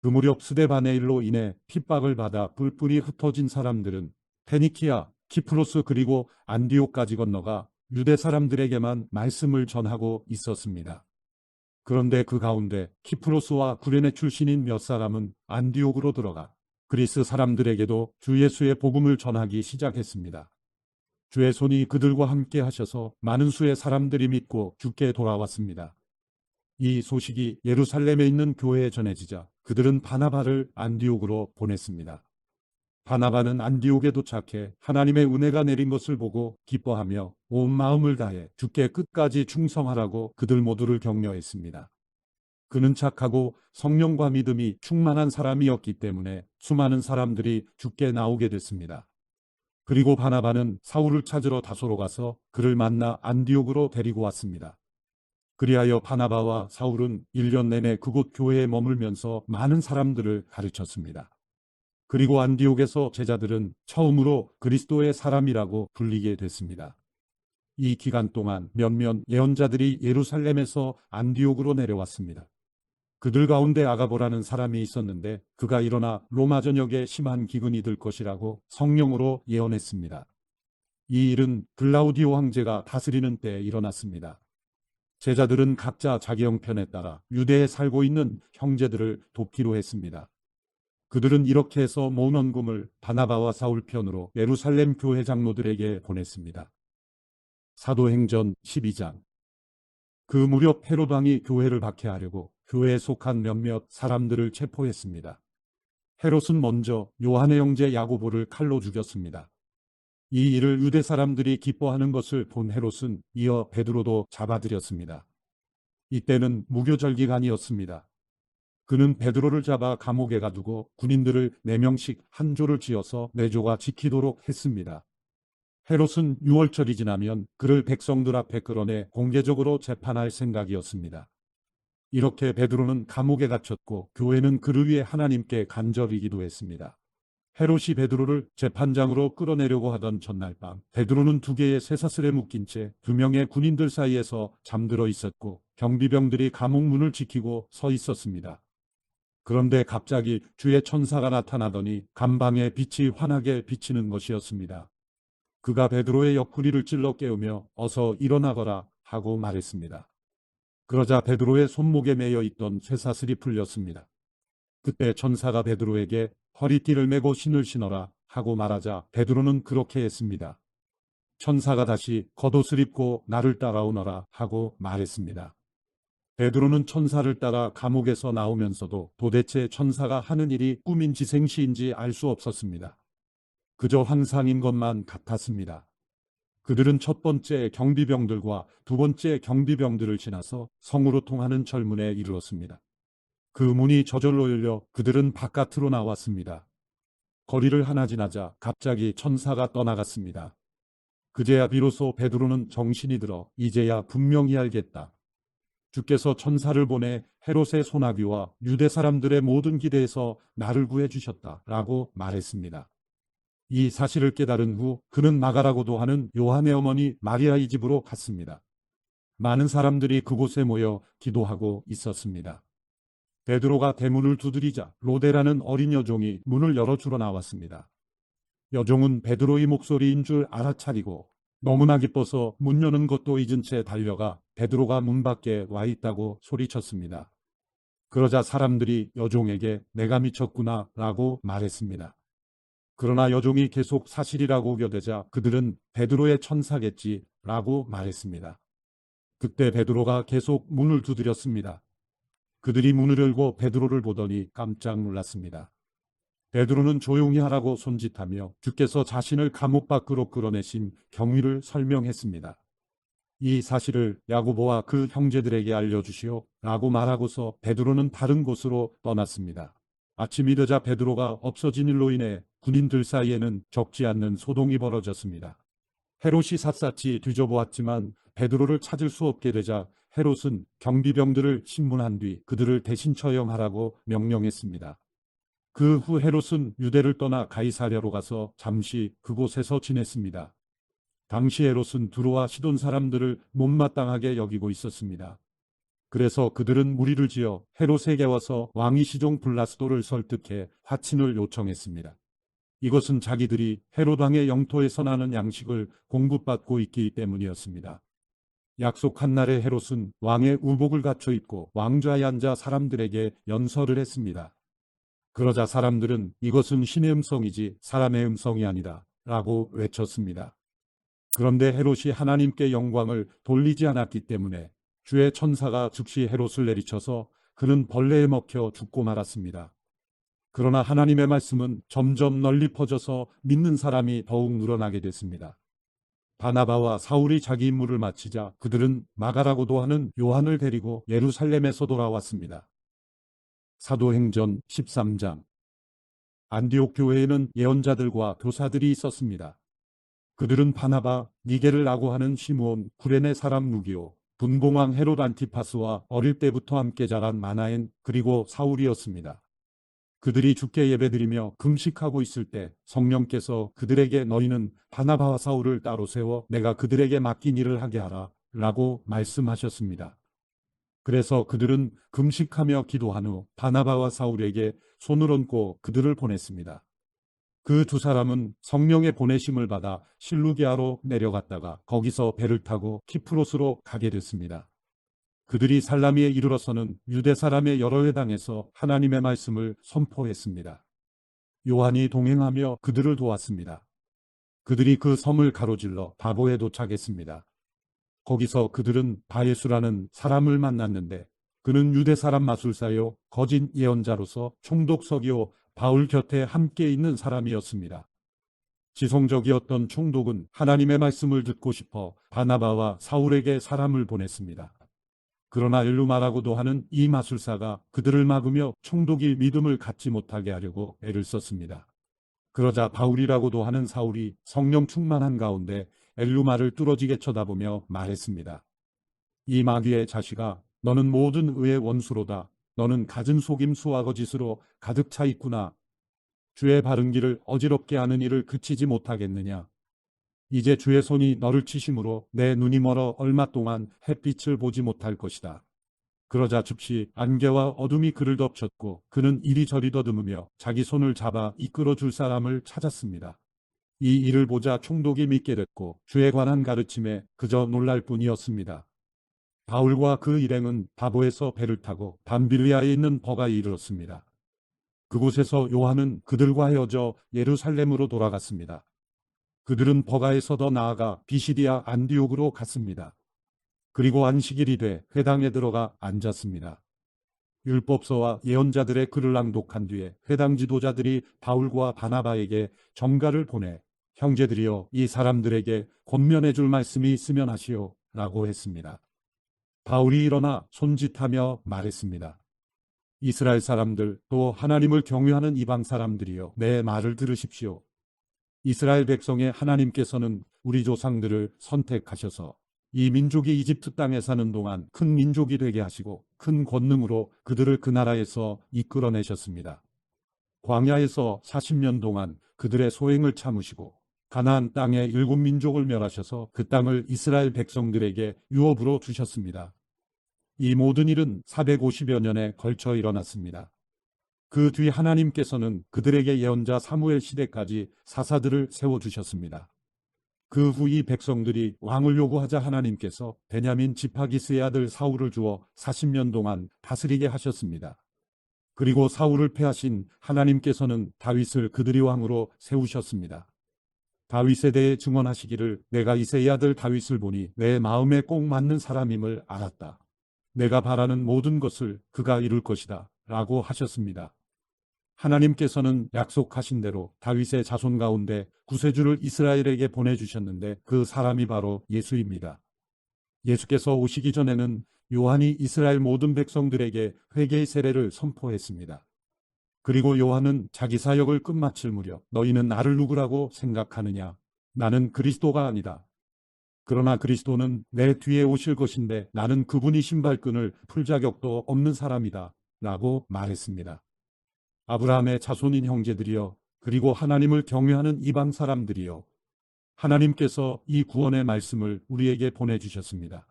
그 무렵 스데바네일로 인해 핍박을 받아 뿔뿔이 흩어진 사람들은 페니키아, 키프로스 그리고 안디옥까지 건너가 유대 사람들에게만 말씀을 전하고 있었습니다. 그런데 그 가운데 키프로스와 구레네 출신인 몇 사람은 안디옥으로 들어가 그리스 사람들에게도 주 예수의 복음을 전하기 시작했습니다. 주의 손이 그들과 함께 하셔서 많은 수의 사람들이 믿고 주께 돌아왔습니다. 이 소식이 예루살렘에 있는 교회에 전해지자 그들은 바나바를 안디옥으로 보냈습니다. 바나바는 안디옥에 도착해 하나님의 은혜가 내린 것을 보고 기뻐하며 온 마음을 다해 주께 끝까지 충성하라고 그들 모두를 격려했습니다. 그는 착하고 성령과 믿음이 충만한 사람이었기 때문에 수많은 사람들이 주께 나오게 됐습니다. 그리고 바나바는 사울을 찾으러 다소로 가서 그를 만나 안디옥으로 데리고 왔습니다. 그리하여 바나바와 사울은 1년 내내 그곳 교회에 머물면서 많은 사람들을 가르쳤습니다. 그리고 안디옥에서 제자들은 처음으로 그리스도의 사람이라고 불리게 됐습니다. 이 기간 동안 몇몇 예언자들이 예루살렘에서 안디옥으로 내려왔습니다. 그들 가운데 아가보라는 사람이 있었는데 그가 일어나 로마 전역에 심한 기근이 들 것이라고 성령으로 예언했습니다. 이 일은 글라우디오 황제가 다스리는 때에 일어났습니다. 제자들은 각자 자기 형편에 따라 유대에 살고 있는 형제들을 돕기로 했습니다. 그들은 이렇게 해서 모은 헌금을 바나바와 사울 편으로 예루살렘 교회 장로들에게 보냈습니다. 사도행전 12장. 그 무렵 헤롯 왕이 교회를 박해하려고 교회에 속한 몇몇 사람들을 체포했습니다. 헤롯은 먼저 요한의 형제 야고보를 칼로 죽였습니다. 이 일을 유대 사람들이 기뻐하는 것을 본 헤롯은 이어 베드로도 잡아들였습니다. 이때는 무교절기간이었습니다. 그는 베드로를 잡아 감옥에 가두고 군인들을 4명씩 한 조를 지어서 4조가 지키도록 했습니다. 헤롯은 6월절이 지나면 그를 백성들 앞에 끌어내 공개적으로 재판할 생각이었습니다. 이렇게 베드로는 감옥에 갇혔고 교회는 그를 위해 하나님께 간절히 기도했습니다. 헤롯이 베드로를 재판장으로 끌어내려고 하던 전날 밤 베드로는 2개의 쇠사슬에 묶인 채 2명의 군인들 사이에서 잠들어 있었고 경비병들이 감옥 문을 지키고 서 있었습니다. 그런데 갑자기 주의 천사가 나타나더니 감방에 빛이 환하게 비치는 것이었습니다. 그가 베드로의 옆구리를 찔러 깨우며 어서 일어나거라 하고 말했습니다. 그러자 베드로의 손목에 매여 있던 쇠사슬이 풀렸습니다. 그때 천사가 베드로에게 허리띠를 메고 신을 신어라 하고 말하자 베드로는 그렇게 했습니다. 천사가 다시 겉옷을 입고 나를 따라오너라 하고 말했습니다. 베드로는 천사를 따라 감옥에서 나오면서도 도대체 천사가 하는 일이 꿈인지 생시인지 알 수 없었습니다. 그저 환상인 것만 같았습니다. 그들은 첫 번째 경비병들과 두 번째 경비병들을 지나서 성으로 통하는 절문에 이르렀습니다. 그 문이 저절로 열려 그들은 바깥으로 나왔습니다. 거리를 하나 지나자 갑자기 천사가 떠나갔습니다. 그제야 비로소 베드로는 정신이 들어 이제야 분명히 알겠다. 주께서 천사를 보내 헤롯의 소나기와 유대 사람들의 모든 기대에서 나를 구해주셨다라고 말했습니다. 이 사실을 깨달은 후 그는 마가라고도 하는 요한의 어머니 마리아의 집으로 갔습니다. 많은 사람들이 그곳에 모여 기도하고 있었습니다. 베드로가 대문을 두드리자 로데라는 어린 여종이 문을 열어주러 나왔습니다. 여종은 베드로의 목소리인 줄 알아차리고 너무나 기뻐서 문 여는 것도 잊은 채 달려가 베드로가 문 밖에 와 있다고 소리쳤습니다. 그러자 사람들이 여종에게 내가 미쳤구나 라고 말했습니다. 그러나 여종이 계속 사실이라고 우겨대자 그들은 베드로의 천사겠지 라고 말했습니다. 그때 베드로가 계속 문을 두드렸습니다. 그들이 문을 열고 베드로를 보더니 깜짝 놀랐습니다. 베드로는 조용히 하라고 손짓하며 주께서 자신을 감옥 밖으로 끌어내신 경위를 설명했습니다. 이 사실을 야고보와 그 형제들에게 알려주시오 라고 말하고서 베드로는 다른 곳으로 떠났습니다. 아침이 되자 베드로가 없어진 일로 인해 군인들 사이에는 적지 않는 소동이 벌어졌습니다. 헤롯이 샅샅이 뒤져보았지만 베드로를 찾을 수 없게 되자 헤롯은 경비병들을 신문한 뒤 그들을 대신 처형하라고 명령했습니다. 그 후 헤롯은 유대를 떠나 가이사랴로 가서 잠시 그곳에서 지냈습니다. 당시 헤롯은 두로와 시돈 사람들을 못마땅하게 여기고 있었습니다. 그래서 그들은 무리를 지어 헤롯에게 와서 왕이 시종 블라스도를 설득해 화친을 요청했습니다. 이것은 자기들이 헤롯 왕의 영토에서 나는 양식을 공급받고 있기 때문이었습니다. 약속한 날에 헤롯은 왕의 우복을 갖춰 입고 왕좌에 앉아 사람들에게 연설을 했습니다. 그러자 사람들은 이것은 신의 음성이지 사람의 음성이 아니다 라고 외쳤습니다. 그런데 헤롯이 하나님께 영광을 돌리지 않았기 때문에 주의 천사가 즉시 헤롯을 내리쳐서 그는 벌레에 먹혀 죽고 말았습니다. 그러나 하나님의 말씀은 점점 널리 퍼져서 믿는 사람이 더욱 늘어나게 됐습니다. 바나바와 사울이 자기 임무를 마치자 그들은 마가라고도 하는 요한을 데리고 예루살렘에서 돌아왔습니다. 사도행전 13장. 안디옥 교회에는 예언자들과 교사들이 있었습니다. 그들은 바나바, 니게르라고 하는 시므온, 구레네 사람 루기오, 분봉왕 헤롯 안티파스와 어릴 때부터 함께 자란 마나엔, 그리고 사울이었습니다. 그들이 주께 예배드리며 금식하고 있을 때 성령께서 그들에게 너희는 바나바와 사울을 따로 세워 내가 그들에게 맡긴 일을 하게 하라 라고 말씀하셨습니다. 그래서 그들은 금식하며 기도한 후 바나바와 사울에게 손을 얹고 그들을 보냈습니다. 그 두 사람은 성령의 보내심을 받아 실루기아로 내려갔다가 거기서 배를 타고 키프로스로 가게 됐습니다. 그들이 살라미에 이르러서는 유대 사람의 여러 회당에서 하나님의 말씀을 선포했습니다. 요한이 동행하며 그들을 도왔습니다. 그들이 그 섬을 가로질러 바보에 도착했습니다. 거기서 그들은 바예수라는 사람을 만났는데 그는 유대 사람 마술사요 거짓 예언자로서 총독석이요 바울 곁에 함께 있는 사람이었습니다. 지성적이었던 총독은 하나님의 말씀을 듣고 싶어 바나바와 사울에게 사람을 보냈습니다. 그러나 엘루마라고도 하는 이 마술사가 그들을 막으며 총독이 믿음을 갖지 못하게 하려고 애를 썼습니다. 그러자 바울이라고도 하는 사울이 성령 충만한 가운데 엘루마를 뚫어지게 쳐다보며 말했습니다. 이 마귀의 자식아, 너는 모든 의의 원수로다. 너는 갖은 속임수와 거짓으로 가득 차 있구나. 주의 바른 길을 어지럽게 하는 일을 그치지 못하겠느냐. 이제 주의 손이 너를 치심으로 내 눈이 멀어 얼마 동안 햇빛을 보지 못할 것이다. 그러자 즉시 안개와 어둠이 그를 덮쳤고 그는 이리저리 더듬으며 자기 손을 잡아 이끌어 줄 사람을 찾았습니다. 이 일을 보자 총독이 믿게 됐고 주에 관한 가르침에 그저 놀랄 뿐이었습니다. 바울과 그 일행은 바보에서 배를 타고 밤빌리아에 있는 버가에 이르렀습니다. 그곳에서 요한은 그들과 헤어져 예루살렘으로 돌아갔습니다. 그들은 버가에서 더 나아가 비시디아 안디옥으로 갔습니다. 그리고 안식일이 돼 회당에 들어가 앉았습니다. 율법서와 예언자들의 글을 낭독한 뒤에 회당 지도자들이 바울과 바나바에게 전가를 보내 형제들이여 이 사람들에게 권면해 줄 말씀이 있으면 하시오 라고 했습니다. 바울이 일어나 손짓하며 말했습니다. 이스라엘 사람들 또 하나님을 경외하는 이방 사람들이여 내 말을 들으십시오. 이스라엘 백성의 하나님께서는 우리 조상들을 선택하셔서 이 민족이 이집트 땅에 사는 동안 큰 민족이 되게 하시고 큰 권능으로 그들을 그 나라에서 이끌어내셨습니다. 광야에서 40년 동안 그들의 소행을 참으시고 가나안 땅에 7민족을 멸하셔서 그 땅을 이스라엘 백성들에게 유업으로 주셨습니다. 이 모든 일은 450여 년에 걸쳐 일어났습니다. 그 뒤 하나님께서는 그들에게 예언자 사무엘 시대까지 사사들을 세워주셨습니다. 그 후 이 백성들이 왕을 요구하자 하나님께서 베냐민 지파기스의 아들 사울을 주어 40년 동안 다스리게 하셨습니다. 그리고 사울을 패하신 하나님께서는 다윗을 그들이 왕으로 세우셨습니다. 다윗에 대해 증언하시기를 내가 이새의 아들 다윗을 보니 내 마음에 꼭 맞는 사람임을 알았다. 내가 바라는 모든 것을 그가 이룰 것이다 라고 하셨습니다. 하나님께서는 약속하신 대로 다윗의 자손 가운데 구세주를 이스라엘에게 보내주셨는데 그 사람이 바로 예수입니다. 예수께서 오시기 전에는 요한이 이스라엘 모든 백성들에게 회개의 세례를 선포했습니다. 그리고 요한은 자기 사역을 끝마칠 무렵 너희는 나를 누구라고 생각하느냐? 나는 그리스도가 아니다. 그러나 그리스도는 내 뒤에 오실 것인데 나는 그분이 신발끈을 풀 자격도 없는 사람이다 라고 말했습니다. 아브라함의 자손인 형제들이여 그리고 하나님을 경외하는 이방 사람들이여 하나님께서 이 구원의 말씀을 우리에게 보내주셨습니다.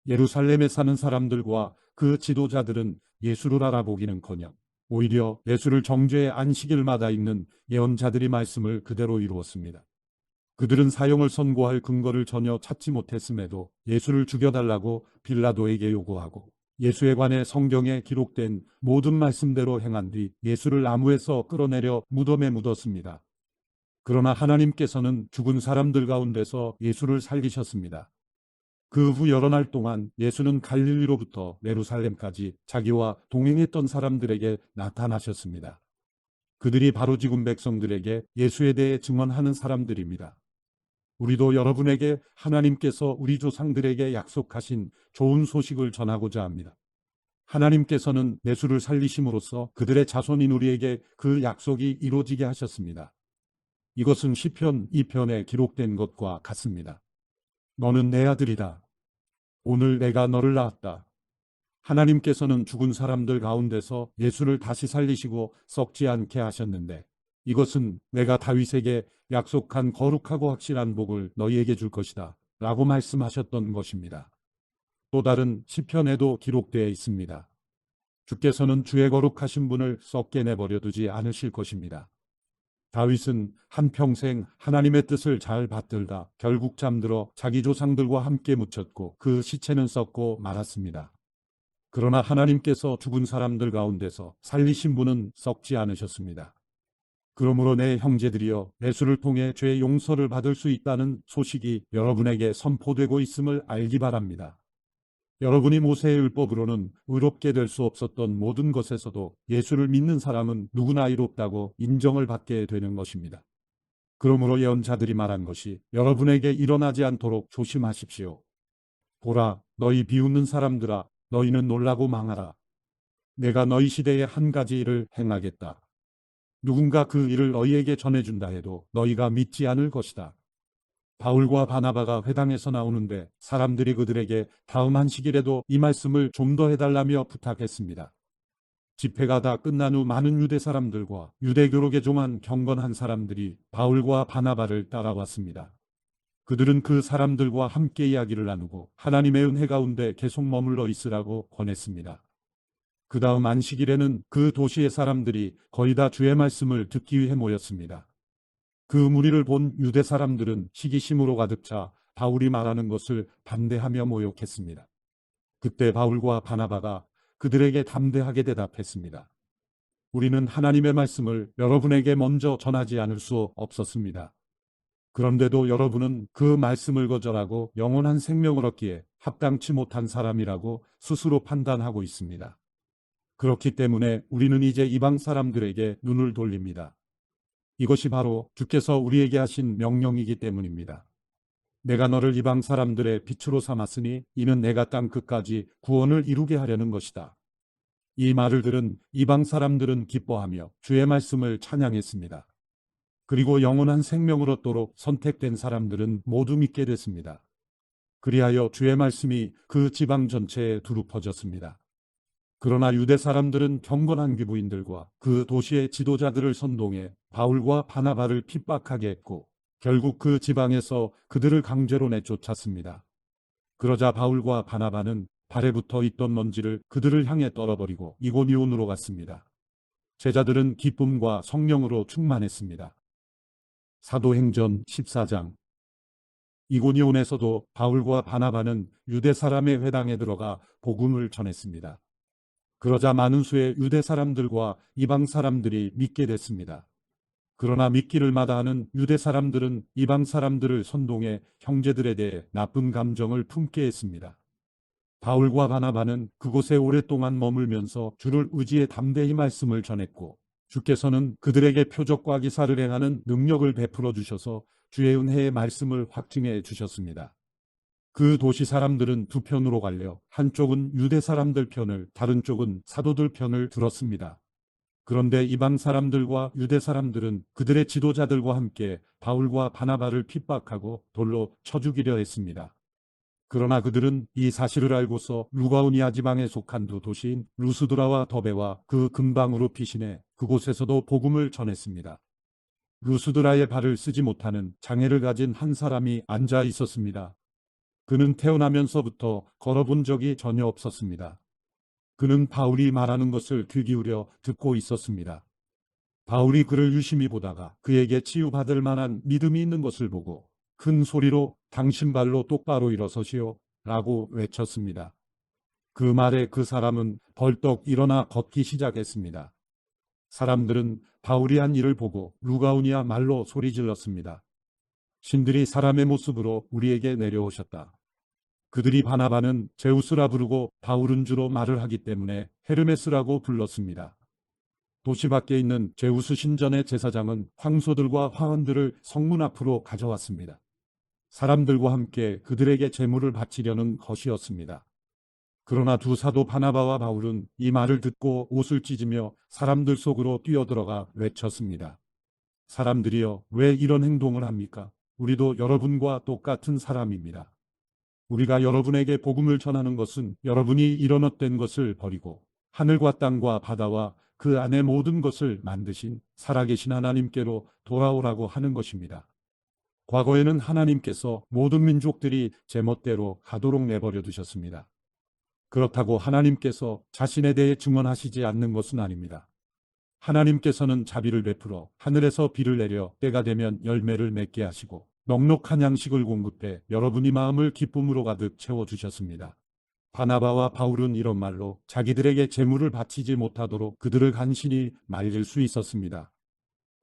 예루살렘에 사는 사람들과 그 지도자들은 예수를 알아보기는커녕 오히려 예수를 정죄의 안식일마다 읽는 예언자들이 말씀을 그대로 이루었습니다. 그들은 사형을 선고할 근거를 전혀 찾지 못했음에도 예수를 죽여달라고 빌라도에게 요구하고 예수에 관해 성경에 기록된 모든 말씀대로 행한 뒤 예수를 나무에서 끌어내려 무덤에 묻었습니다. 그러나 하나님께서는 죽은 사람들 가운데서 예수를 살리셨습니다. 그 후 여러 날 동안 예수는 갈릴리로부터 예루살렘까지 자기와 동행했던 사람들에게 나타나셨습니다. 그들이 바로 지금 백성들에게 예수에 대해 증언하는 사람들입니다. 우리도 여러분에게 하나님께서 우리 조상들에게 약속하신 좋은 소식을 전하고자 합니다. 하나님께서는 예수를 살리심으로써 그들의 자손인 우리에게 그 약속이 이루어지게 하셨습니다. 이것은 시편 2편에 기록된 것과 같습니다. 너는 내 아들이다. 오늘 내가 너를 낳았다. 하나님께서는 죽은 사람들 가운데서 예수를 다시 살리시고 썩지 않게 하셨는데 이것은 내가 다윗에게 약속한 거룩하고 확실한 복을 너희에게 줄 것이다 라고 말씀하셨던 것입니다. 또 다른 시편에도 기록되어 있습니다. 주께서는 주의 거룩하신 분을 썩게 내버려 두지 않으실 것입니다. 다윗은 한평생 하나님의 뜻을 잘 받들다 결국 잠들어 자기 조상들과 함께 묻혔고 그 시체는 썩고 말았습니다. 그러나 하나님께서 죽은 사람들 가운데서 살리신 분은 썩지 않으셨습니다. 그러므로 내 형제들이여 예수를 통해 죄의 용서를 받을 수 있다는 소식이 여러분에게 선포되고 있음을 알기 바랍니다. 여러분이 모세의 율법으로는 의롭게 될 수 없었던 모든 것에서도 예수를 믿는 사람은 누구나 의롭다고 인정을 받게 되는 것입니다. 그러므로 예언자들이 말한 것이 여러분에게 일어나지 않도록 조심하십시오. 보라, 너희 비웃는 사람들아, 너희는 놀라고 망하라. 내가 너희 시대에 한 가지 일을 행하겠다. 누군가 그 일을 너희에게 전해준다 해도 너희가 믿지 않을 것이다. 바울과 바나바가 회당에서 나오는데 사람들이 그들에게 다음 안식일에도 이 말씀을 좀 더 해달라며 부탁했습니다. 집회가 다 끝난 후 많은 유대 사람들과 유대교로 개종한 경건한 사람들이 바울과 바나바를 따라왔습니다. 그들은 그 사람들과 함께 이야기를 나누고 하나님의 은혜 가운데 계속 머물러 있으라고 권했습니다. 그 다음 안식일에는 그 도시의 사람들이 거의 다 주의 말씀을 듣기 위해 모였습니다. 그 무리를 본 유대 사람들은 시기심으로 가득 차 바울이 말하는 것을 반대하며 모욕했습니다. 그때 바울과 바나바가 그들에게 담대하게 대답했습니다. 우리는 하나님의 말씀을 여러분에게 먼저 전하지 않을 수 없었습니다. 그런데도 여러분은 그 말씀을 거절하고 영원한 생명을 얻기에 합당치 못한 사람이라고 스스로 판단하고 있습니다. 그렇기 때문에 우리는 이제 이방 사람들에게 눈을 돌립니다. 이것이 바로 주께서 우리에게 하신 명령이기 때문입니다. 내가 너를 이방 사람들의 빛으로 삼았으니 이는 내가 땅 끝까지 구원을 이루게 하려는 것이다. 이 말을 들은 이방 사람들은 기뻐하며 주의 말씀을 찬양했습니다. 그리고 영원한 생명을 얻도록 선택된 사람들은 모두 믿게 됐습니다. 그리하여 주의 말씀이 그 지방 전체에 두루 퍼졌습니다. 그러나 유대 사람들은 경건한 귀부인들과 그 도시의 지도자들을 선동해 바울과 바나바를 핍박하게 했고 결국 그 지방에서 그들을 강제로 내쫓았습니다. 그러자 바울과 바나바는 발에 붙어 있던 먼지를 그들을 향해 떨어버리고 이고니온으로 갔습니다. 제자들은 기쁨과 성령으로 충만했습니다. 사도행전 14장. 이고니온에서도 바울과 바나바는 유대 사람의 회당에 들어가 복음을 전했습니다. 그러자 많은 수의 유대 사람들과 이방 사람들이 믿게 됐습니다. 그러나 믿기를 마다하는 유대 사람들은 이방 사람들을 선동해 형제들에 대해 나쁜 감정을 품게 했습니다. 바울과 바나바는 그곳에 오랫동안 머물면서 주를 의지해 담대히 말씀을 전했고 주께서는 그들에게 표적과 기사를 행하는 능력을 베풀어 주셔서 주의 은혜의 말씀을 확증해 주셨습니다. 그 도시 사람들은 두 편으로 갈려 한쪽은 유대 사람들 편을 다른 쪽은 사도들 편을 들었습니다. 그런데 이방 사람들과 유대 사람들은 그들의 지도자들과 함께 바울과 바나바를 핍박하고 돌로 쳐 죽이려 했습니다. 그러나 그들은 이 사실을 알고서 루가오니아 지방에 속한 두 도시인 루스드라와 더베와 그 근방으로 피신해 그곳에서도 복음을 전했습니다. 루스드라에 발을 쓰지 못하는 장애를 가진 한 사람이 앉아 있었습니다. 그는 태어나면서부터 걸어본 적이 전혀 없었습니다. 그는 바울이 말하는 것을 귀 기울여 듣고 있었습니다. 바울이 그를 유심히 보다가 그에게 치유받을 만한 믿음이 있는 것을 보고 큰 소리로 당신 발로 똑바로 일어서시오 라고 외쳤습니다. 그 말에 그 사람은 벌떡 일어나 걷기 시작했습니다. 사람들은 바울이 한 일을 보고 루가우니아 말로 소리질렀습니다. 신들이 사람의 모습으로 우리에게 내려오셨다. 그들이 바나바는 제우스라 부르고 바울은 주로 말을 하기 때문에 헤르메스라고 불렀습니다. 도시 밖에 있는 제우스 신전의 제사장은 황소들과 화원들을 성문 앞으로 가져왔습니다. 사람들과 함께 그들에게 제물을 바치려는 것이었습니다. 그러나 두 사도 바나바와 바울은 이 말을 듣고 옷을 찢으며 사람들 속으로 뛰어들어가 외쳤습니다. 사람들이여, 왜 이런 행동을 합니까? 우리도 여러분과 똑같은 사람입니다. 우리가 여러분에게 복음을 전하는 것은 여러분이 이런 헛된 것을 버리고 하늘과 땅과 바다와 그 안에 모든 것을 만드신 살아계신 하나님께로 돌아오라고 하는 것입니다. 과거에는 하나님께서 모든 민족들이 제멋대로 가도록 내버려 두셨습니다. 그렇다고 하나님께서 자신에 대해 증언하시지 않는 것은 아닙니다. 하나님께서는 자비를 베풀어 하늘에서 비를 내려 때가 되면 열매를 맺게 하시고 넉넉한 양식을 공급해 여러분이 마음을 기쁨으로 가득 채워주셨습니다. 바나바와 바울은 이런 말로 자기들에게 제물을 바치지 못하도록 그들을 간신히 말릴 수 있었습니다.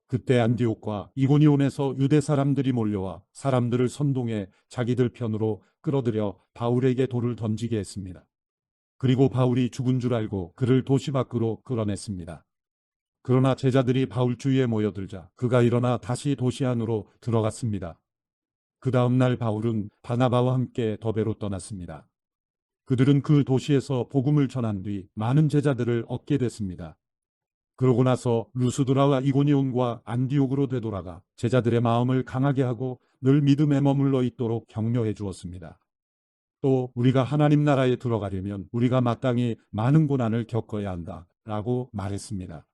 그때 안디옥과 이고니온에서 유대 사람들이 몰려와 사람들을 선동해 자기들 편으로 끌어들여 바울에게 돌을 던지게 했습니다. 그리고 바울이 죽은 줄 알고 그를 도시 밖으로 끌어냈습니다. 그러나 제자들이 바울 주위에 모여들자 그가 일어나 다시 도시 안으로 들어갔습니다. 그 다음 날 바울은 바나바와 함께 더베로 떠났습니다. 그들은 그 도시에서 복음을 전한 뒤 많은 제자들을 얻게 됐습니다. 그러고 나서 루스드라와 이고니온과 안디옥으로 되돌아가 제자들의 마음을 강하게 하고 늘 믿음에 머물러 있도록 격려해 주었습니다. 또 우리가 하나님 나라에 들어가려면 우리가 마땅히 많은 고난을 겪어야 한다 라고 말했습니다.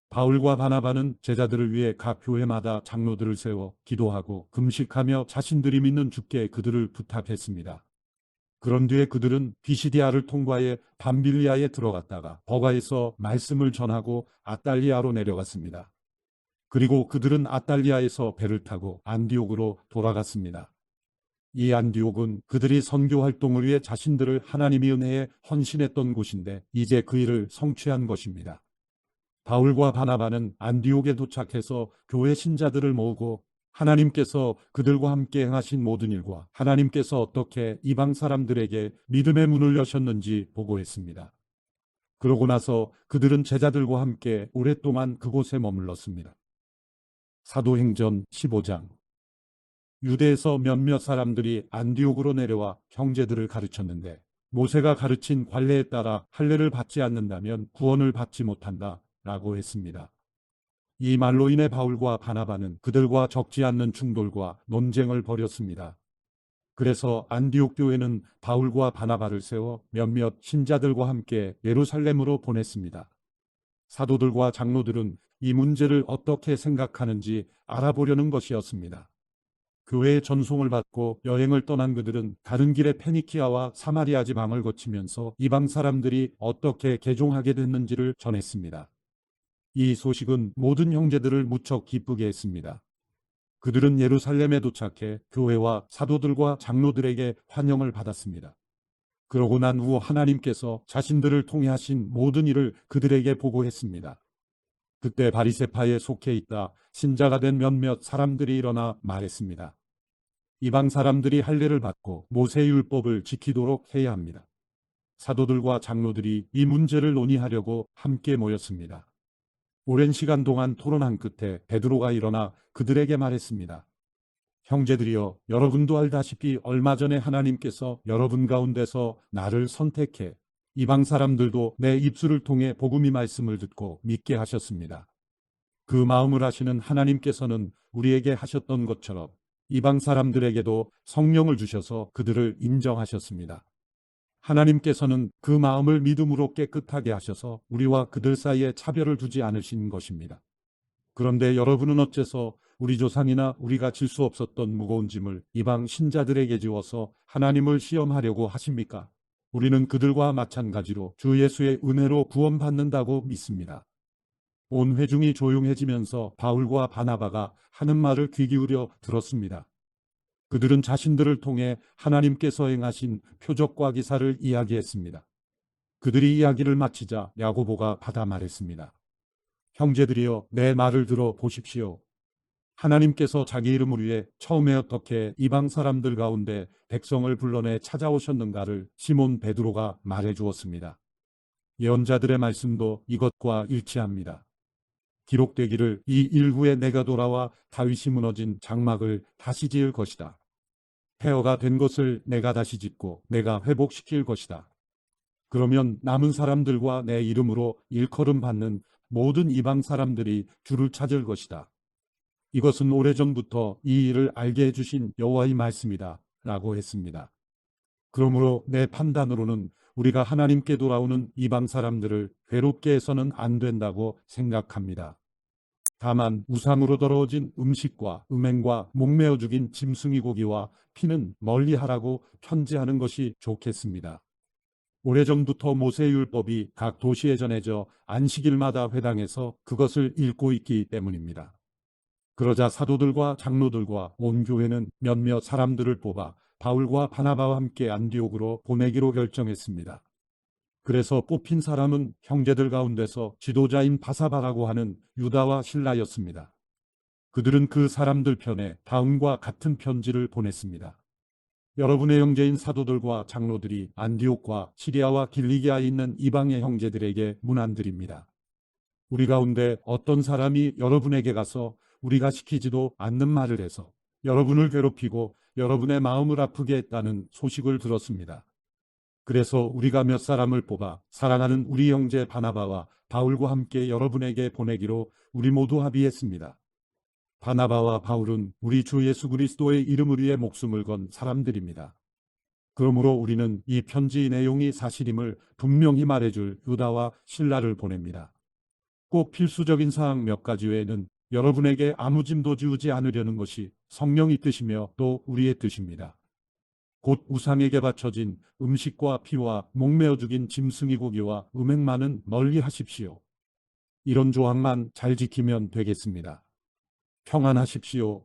바울과 바나바는 제자들을 위해 각 교회마다 장로들을 세워 기도하고 금식하며 자신들이 믿는 주께 그들을 부탁했습니다. 그런 뒤에 그들은 비시디아를 통과해 밤빌리아에 들어갔다가 버가에서 말씀을 전하고 아탈리아로 내려갔습니다. 그리고 그들은 아탈리아에서 배를 타고 안디옥으로 돌아갔습니다. 이 안디옥은 그들이 선교 활동을 위해 자신들을 하나님의 은혜에 헌신했던 곳인데 이제 그 일을 성취한 것입니다. 바울과 바나바는 안디옥에 도착해서 교회 신자들을 모으고 하나님께서 그들과 함께 행하신 모든 일과 하나님께서 어떻게 이방 사람들에게 믿음의 문을 여셨는지 보고했습니다. 그러고 나서 그들은 제자들과 함께 오랫동안 그곳에 머물렀습니다. 사도행전 15장. 유대에서 몇몇 사람들이 안디옥으로 내려와 형제들을 가르쳤는데 모세가 가르친 관례에 따라 할례를 받지 않는다면 구원을 받지 못한다 라고 했습니다. 이 말로 인해 바울과 바나바는 그들과 적지 않는 충돌과 논쟁을 벌였습니다. 그래서 안디옥 교회는 바울과 바나바를 세워 몇몇 신자들과 함께 예루살렘으로 보냈습니다. 사도들과 장로들은 이 문제를 어떻게 생각하는지 알아보려는 것이었습니다. 교회의 전송을 받고 여행을 떠난 그들은 가는 길에 페니키아와 사마리아 지방을 거치면서 이방 사람들이 어떻게 개종하게 됐는지를 전했습니다. 이 소식은 모든 형제들을 무척 기쁘게 했습니다. 그들은 예루살렘에 도착해 교회와 사도들과 장로들에게 환영을 받았습니다. 그러고 난 후 하나님께서 자신들을 통해 하신 모든 일을 그들에게 보고했습니다. 그때 바리새파에 속해 있다 신자가 된 몇몇 사람들이 일어나 말했습니다. 이방 사람들이 할례를 받고 모세의 율법을 지키도록 해야 합니다. 사도들과 장로들이 이 문제를 논의하려고 함께 모였습니다. 오랜 시간 동안 토론한 끝에 베드로가 일어나 그들에게 말했습니다. 형제들이여, 여러분도 알다시피 얼마 전에 하나님께서 여러분 가운데서 나를 선택해 이방 사람들도 내 입술을 통해 복음의 말씀을 듣고 믿게 하셨습니다. 그 마음을 아시는 하나님께서는 우리에게 하셨던 것처럼 이방 사람들에게도 성령을 주셔서 그들을 인정하셨습니다. 하나님께서는 그 마음을 믿음으로 깨끗하게 하셔서 우리와 그들 사이에 차별을 두지 않으신 것입니다. 그런데 여러분은 어째서 우리 조상이나 우리가 질 수 없었던 무거운 짐을 이방 신자들에게 지워서 하나님을 시험하려고 하십니까? 우리는 그들과 마찬가지로 주 예수의 은혜로 구원받는다고 믿습니다. 온 회중이 조용해지면서 바울과 바나바가 하는 말을 귀 기울여 들었습니다. 그들은 자신들을 통해 하나님께서 행하신 표적과 기사를 이야기했습니다. 그들이 이야기를 마치자 야고보가 받아 말했습니다. 형제들이여, 내 말을 들어 보십시오. 하나님께서 자기 이름을 위해 처음에 어떻게 이방 사람들 가운데 백성을 불러내 찾아오셨는가를 시몬 베드로가 말해 주었습니다. 예언자들의 말씀도 이것과 일치합니다. 기록되기를 이 일 후에 내가 돌아와 다윗이 무너진 장막을 다시 지을 것이다. 폐허가 된 것을 내가 다시 짓고 내가 회복시킬 것이다. 그러면 남은 사람들과 내 이름으로 일컬음 받는 모든 이방 사람들이 주를 찾을 것이다. 이것은 오래전부터 이 일을 알게 해주신 여호와의 말씀이다 라고 했습니다. 그러므로 내 판단으로는 우리가 하나님께 돌아오는 이방 사람들을 괴롭게 해서는 안 된다고 생각합니다. 다만 우상으로 더러워진 음식과 음행과 목매어 죽인 짐승이 고기와 피는 멀리하라고 편지하는 것이 좋겠습니다. 오래전부터 모세율법이 각 도시에 전해져 안식일마다 회당에서 그것을 읽고 있기 때문입니다. 그러자 사도들과 장로들과 온 교회는 몇몇 사람들을 뽑아 바울과 바나바와 함께 안디옥으로 보내기로 결정했습니다. 그래서 뽑힌 사람은 형제들 가운데서 지도자인 바사바라고 하는 유다와 실라였습니다. 그들은 그 사람들 편에 다음과 같은 편지를 보냈습니다. 여러분의 형제인 사도들과 장로들이 안디옥과 시리아와 길리기아에 있는 이방의 형제들에게 문안드립니다. 우리 가운데 어떤 사람이 여러분에게 가서 우리가 시키지도 않는 말을 해서 여러분을 괴롭히고 여러분의 마음을 아프게 했다는 소식을 들었습니다. 그래서 우리가 몇 사람을 뽑아 사랑하는 우리 형제 바나바와 바울과 함께 여러분에게 보내기로 우리 모두 합의했습니다. 바나바와 바울은 우리 주 예수 그리스도의 이름을 위해 목숨을 건 사람들입니다. 그러므로 우리는 이 편지 내용이 사실임을 분명히 말해줄 유다와 실라를 보냅니다. 꼭 필수적인 사항 몇 가지 외에는 여러분에게 아무 짐도 지우지 않으려는 것이 성령의 뜻이며 또 우리의 뜻입니다. 곧 우상에게 바쳐진 음식과 피와 목매어 죽인 짐승이 고기와 음행만은 멀리 하십시오. 이런 조항만 잘 지키면 되겠습니다. 평안하십시오.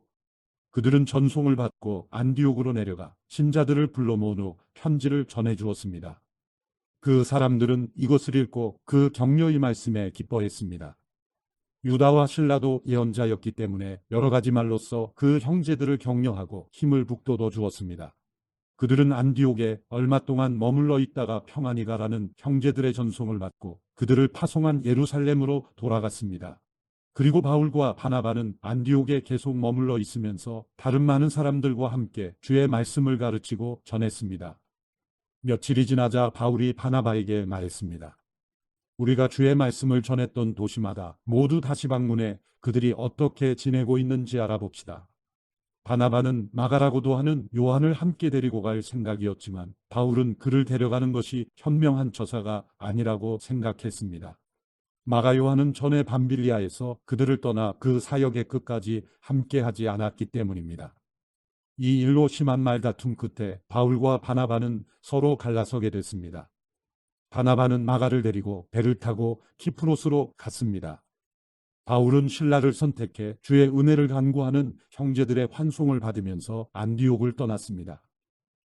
그들은 전송을 받고 안디옥으로 내려가 신자들을 불러 모은 후 편지를 전해 주었습니다. 그 사람들은 이것을 읽고 그 격려의 말씀에 기뻐했습니다. 유다와 실라도 예언자였기 때문에 여러 가지 말로써 그 형제들을 격려하고 힘을 북돋워 주었습니다. 그들은 안디옥에 얼마 동안 머물러 있다가 평안히 가라는 형제들의 전송을 받고 그들을 파송한 예루살렘으로 돌아갔습니다. 그리고 바울과 바나바는 안디옥에 계속 머물러 있으면서 다른 많은 사람들과 함께 주의 말씀을 가르치고 전했습니다. 며칠이 지나자 바울이 바나바에게 말했습니다. 우리가 주의 말씀을 전했던 도시마다 모두 다시 방문해 그들이 어떻게 지내고 있는지 알아봅시다. 바나바는 마가라고도 하는 요한을 함께 데리고 갈 생각이었지만 바울은 그를 데려가는 것이 현명한 처사가 아니라고 생각했습니다. 마가 요한은 전에 밤빌리아에서 그들을 떠나 그 사역의 끝까지 함께하지 않았기 때문입니다. 이 일로 심한 말다툼 끝에 바울과 바나바는 서로 갈라서게 됐습니다. 바나바는 마가를 데리고 배를 타고 키프로스로 갔습니다. 바울은 신라를 선택해 주의 은혜를 간구하는 형제들의 환송을 받으면서 안디옥을 떠났습니다.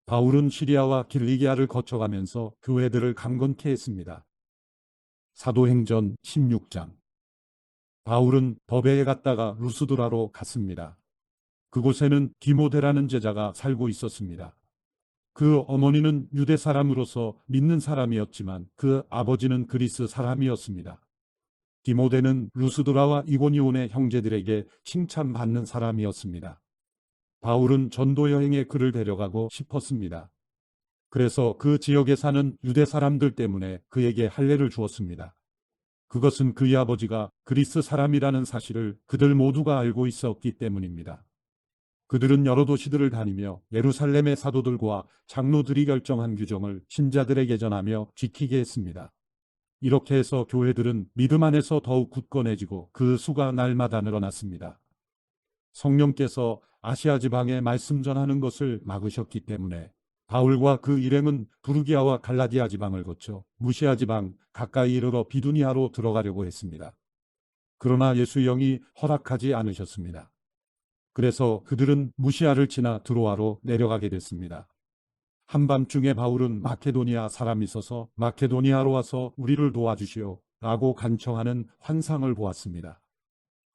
바울은 시리아와 길리기아를 거쳐가면서 교회들을 강건케 했습니다. 사도행전 16장. 바울은 더베에 갔다가 루스드라로 갔습니다. 그곳에는 디모데라는 제자가 살고 있었습니다. 그 어머니는 유대 사람으로서 믿는 사람이었지만 그 아버지는 그리스 사람이었습니다. 디모데는 루스드라와 이고니온의 형제들에게 칭찬받는 사람이었습니다. 바울은 전도 여행에 그를 데려가고 싶었습니다. 그래서 그 지역에 사는 유대 사람들 때문에 그에게 할례를 주었습니다. 그것은 그의 아버지가 그리스 사람이라는 사실을 그들 모두가 알고 있었기 때문입니다. 그들은 여러 도시들을 다니며 예루살렘의 사도들과 장로들이 결정한 규정을 신자들에게 전하며 지키게 했습니다. 이렇게 해서 교회들은 믿음 안에서 더욱 굳건해지고 그 수가 날마다 늘어났습니다. 성령께서 아시아 지방에 말씀 전하는 것을 막으셨기 때문에 바울과 그 일행은 부르기아와 갈라디아 지방을 거쳐 무시아 지방 가까이 이르러 비두니아로 들어가려고 했습니다. 그러나 예수 영이 허락하지 않으셨습니다. 그래서 그들은 무시아를 지나 드로아로 내려가게 됐습니다. 한밤중에 바울은 마케도니아 사람이 있어서 마케도니아로 와서 우리를 도와주시오 라고 간청하는 환상을 보았습니다.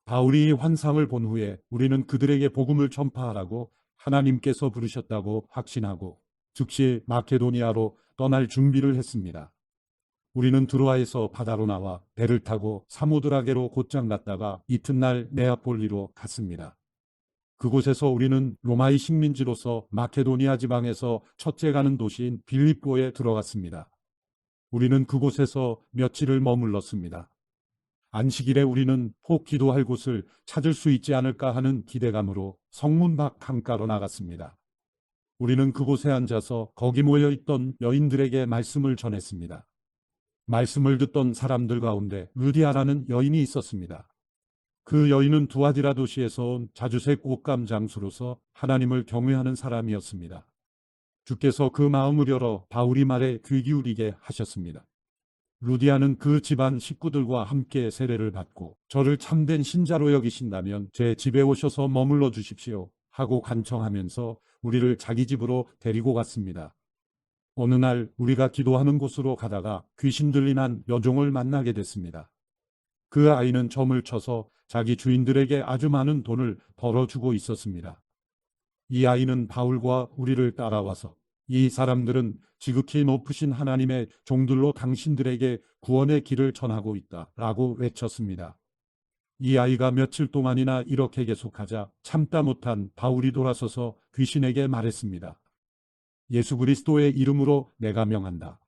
바울이 이 환상을 본 후에 우리는 그들에게 복음을 전파하라고 하나님께서 부르셨다고 확신하고 즉시 마케도니아로 떠날 준비를 했습니다. 우리는 드로아에서 바다로 나와 배를 타고 사모드라게로 곧장 갔다가 이튿날 네아폴리로 갔습니다. 그곳에서 우리는 로마의 식민지로서 마케도니아 지방에서 첫째 가는 도시인 빌립보에 들어갔습니다. 우리는 그곳에서 며칠을 머물렀습니다. 안식일에 우리는 혹 기도할 곳을 찾을 수 있지 않을까 하는 기대감으로 성문 밖 강가로 나갔습니다. 우리는 그곳에 앉아서 거기 모여있던 여인들에게 말씀을 전했습니다. 말씀을 듣던 사람들 가운데 루디아라는 여인이 있었습니다. 그 여인은 두아디라 도시에서 온 자주색 옷감 장수로서 하나님을 경외하는 사람이었습니다. 주께서 그 마음을 열어 바울이 말에 귀 기울이게 하셨습니다. 루디아는 그 집안 식구들과 함께 세례를 받고 저를 참된 신자로 여기신다면 제 집에 오셔서 머물러 주십시오 하고 간청하면서 우리를 자기 집으로 데리고 갔습니다. 어느 날 우리가 기도하는 곳으로 가다가 귀신 들린 한 여종을 만나게 됐습니다. 그 아이는 점을 쳐서 자기 주인들에게 아주 많은 돈을 벌어주고 있었습니다. 이 아이는 바울과 우리를 따라와서 이 사람들은 지극히 높으신 하나님의 종들로 당신들에게 구원의 길을 전하고 있다 라고 외쳤습니다. 이 아이가 며칠 동안이나 이렇게 계속하자 참다 못한 바울이 돌아서서 귀신에게 말했습니다. 예수 그리스도의 이름으로 내가 명한다.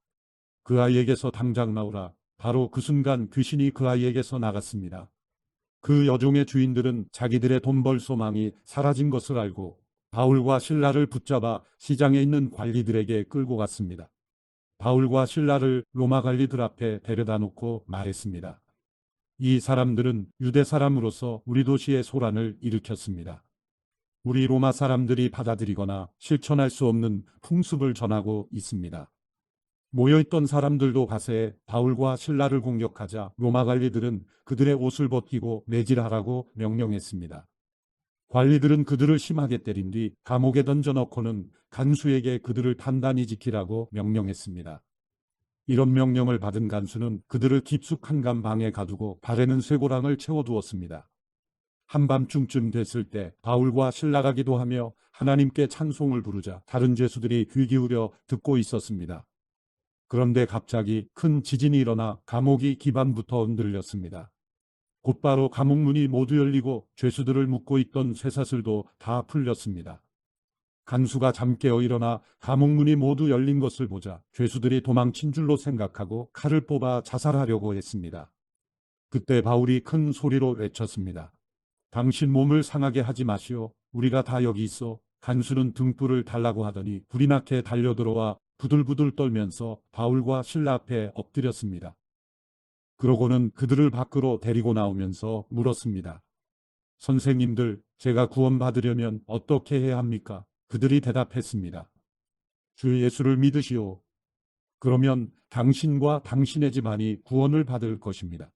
그 아이에게서 당장 나오라. 바로 그 순간 귀신이 그 아이에게서 나갔습니다. 그 여종의 주인들은 자기들의 돈 벌 소망이 사라진 것을 알고 바울과 신라를 붙잡아 시장에 있는 관리들에게 끌고 갔습니다. 바울과 신라를 로마 관리들 앞에 데려다 놓고 말했습니다. 이 사람들은 유대 사람으로서 우리 도시에 소란을 일으켰습니다. 우리 로마 사람들이 받아들이거나 실천할 수 없는 풍습을 전하고 있습니다. 모여있던 사람들도 가세에 바울과 신라를 공격하자 로마 관리들은 그들의 옷을 벗기고 매질하라고 명령했습니다. 관리들은 그들을 심하게 때린 뒤 감옥에 던져넣고는 간수에게 그들을 단단히 지키라고 명령했습니다. 이런 명령을 받은 간수는 그들을 깊숙한 감방에 가두고 발에는 쇠고랑을 채워두었습니다. 한밤중쯤 됐을 때 바울과 신라가 기도하며 하나님께 찬송을 부르자 다른 죄수들이 귀 기울여 듣고 있었습니다. 그런데 갑자기 큰 지진이 일어나 감옥이 기반부터 흔들렸습니다. 곧바로 감옥 문이 모두 열리고 죄수들을 묶고 있던 쇠사슬도 다 풀렸습니다. 간수가 잠깨어 일어나 감옥 문이 모두 열린 것을 보자 죄수들이 도망친 줄로 생각하고 칼을 뽑아 자살하려고 했습니다. 그때 바울이 큰 소리로 외쳤습니다. 당신 몸을 상하게 하지 마시오. 우리가 다 여기 있어. 간수는 등불을 달라고 하더니 불이 나게 달려들어와 부들부들 떨면서 바울과 신라 앞에 엎드렸습니다. 그러고는 그들을 밖으로 데리고 나오면서 물었습니다. 선생님들, 제가 구원받으려면 어떻게 해야 합니까? 그들이 대답했습니다. 주 예수를 믿으시오. 그러면 당신과 당신의 집안이 구원을 받을 것입니다.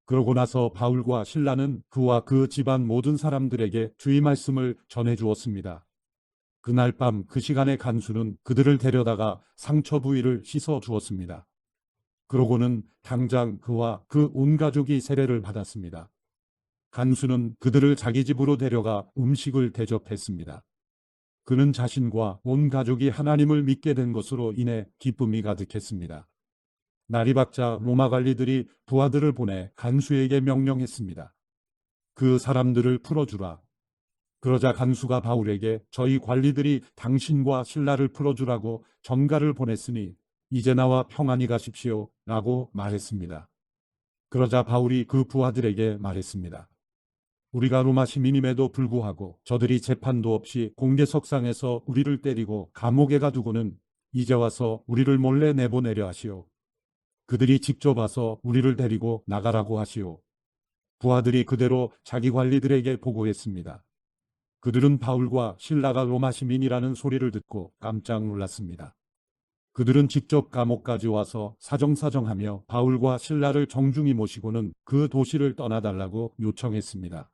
그러고 나서 바울과 신라는 그와 그 집안 모든 사람들에게 주의 말씀을 전해 주었습니다. 그날 밤 그 시간에 간수는 그들을 데려다가 상처 부위를 씻어 주었습니다. 그러고는 당장 그와 그 온 가족이 세례를 받았습니다. 간수는 그들을 자기 집으로 데려가 음식을 대접했습니다. 그는 자신과 온 가족이 하나님을 믿게 된 것으로 인해 기쁨이 가득했습니다. 날이 밝자 로마 관리들이 부하들을 보내 간수에게 명령했습니다. 그 사람들을 풀어주라. 그러자 간수가 바울에게 저희 관리들이 당신과 신라를 풀어주라고 전가를 보냈으니 이제 나와 평안히 가십시오 라고 말했습니다. 그러자 바울이 그 부하들에게 말했습니다. 우리가 로마 시민임에도 불구하고 저들이 재판도 없이 공개석상에서 우리를 때리고 감옥에 가두고는 이제 와서 우리를 몰래 내보내려 하시오. 그들이 직접 와서 우리를 데리고 나가라고 하시오. 부하들이 그대로 자기 관리들에게 보고했습니다. 그들은 바울과 실라가 로마 시민이라는 소리를 듣고 깜짝 놀랐습니다. 그들은 직접 감옥까지 와서 사정사정하며 바울과 실라를 정중히 모시고는 그 도시를 떠나달라고 요청했습니다.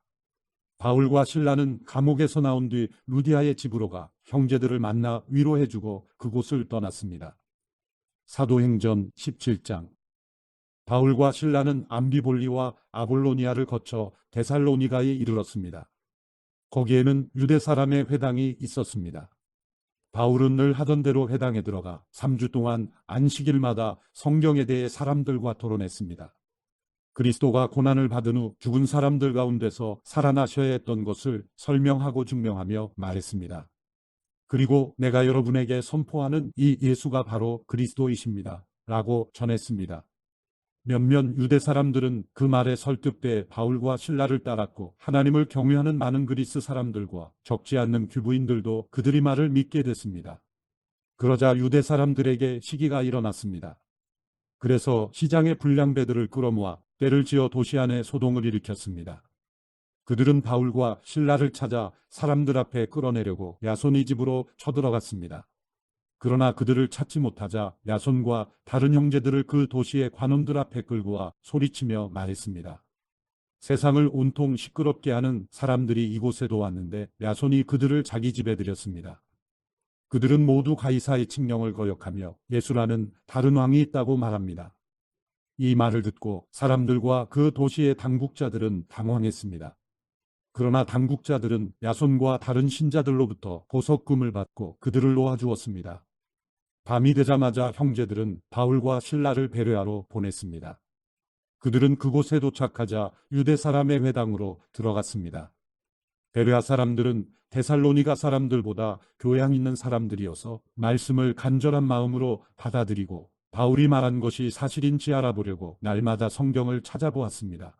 바울과 실라는 감옥에서 나온 뒤 루디아의 집으로 가 형제들을 만나 위로해주고 그곳을 떠났습니다. 사도행전 17장. 바울과 실라는 암비볼리와 아볼로니아를 거쳐 데살로니가에 이르렀습니다. 거기에는 유대 사람의 회당이 있었습니다. 바울은 늘 하던 대로 회당에 들어가 3주 동안 안식일마다 성경에 대해 사람들과 토론했습니다. 그리스도가 고난을 받은 후 죽은 사람들 가운데서 살아나셔야 했던 것을 설명하고 증명하며 말했습니다. 그리고 내가 여러분에게 선포하는 이 예수가 바로 그리스도이십니다. 라고 전했습니다. 몇몇 유대 사람들은 그 말에 설득돼 바울과 실라를 따랐고 하나님을 경외하는 많은 그리스 사람들과 적지 않는 규부인들도 그들의 말을 믿게 됐습니다. 그러자 유대 사람들에게 시기가 일어났습니다. 그래서 시장의 불량배들을 끌어모아 떼를 지어 도시 안에 소동을 일으켰습니다. 그들은 바울과 실라를 찾아 사람들 앞에 끌어내려고 야손의 집으로 쳐들어갔습니다. 그러나 그들을 찾지 못하자 야손과 다른 형제들을 그 도시의 관원들 앞에 끌고 와 소리치며 말했습니다. 세상을 온통 시끄럽게 하는 사람들이 이곳에도 왔는데 야손이 그들을 자기 집에 들였습니다. 그들은 모두 가이사의 칙령을 거역하며 예수라는 다른 왕이 있다고 말합니다. 이 말을 듣고 사람들과 그 도시의 당국자들은 당황했습니다. 그러나 당국자들은 야손과 다른 신자들로부터 보석금을 받고 그들을 놓아주었습니다. 밤이 되자마자 형제들은 바울과 실라를 베레아로 보냈습니다. 그들은 그곳에 도착하자 유대 사람의 회당으로 들어갔습니다. 베레아 사람들은 데살로니가 사람들보다 교양 있는 사람들이어서 말씀을 간절한 마음으로 받아들이고 바울이 말한 것이 사실인지 알아보려고 날마다 성경을 찾아보았습니다.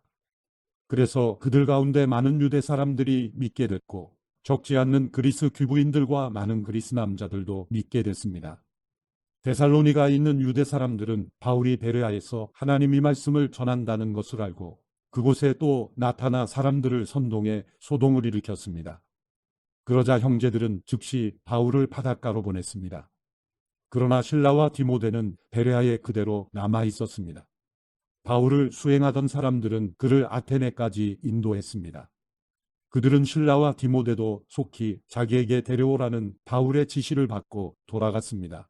그래서 그들 가운데 많은 유대 사람들이 믿게 됐고 적지 않는 그리스 귀부인들과 많은 그리스 남자들도 믿게 됐습니다. 데살로니가에 있는 유대 사람들은 바울이 베레아에서 하나님의 말씀을 전한다는 것을 알고 그곳에 또 나타나 사람들을 선동해 소동을 일으켰습니다. 그러자 형제들은 즉시 바울을 바닷가로 보냈습니다. 그러나 실라와 디모데는 베레아에 그대로 남아 있었습니다. 바울을 수행하던 사람들은 그를 아테네까지 인도했습니다. 그들은 실라와 디모데도 속히 자기에게 데려오라는 바울의 지시를 받고 돌아갔습니다.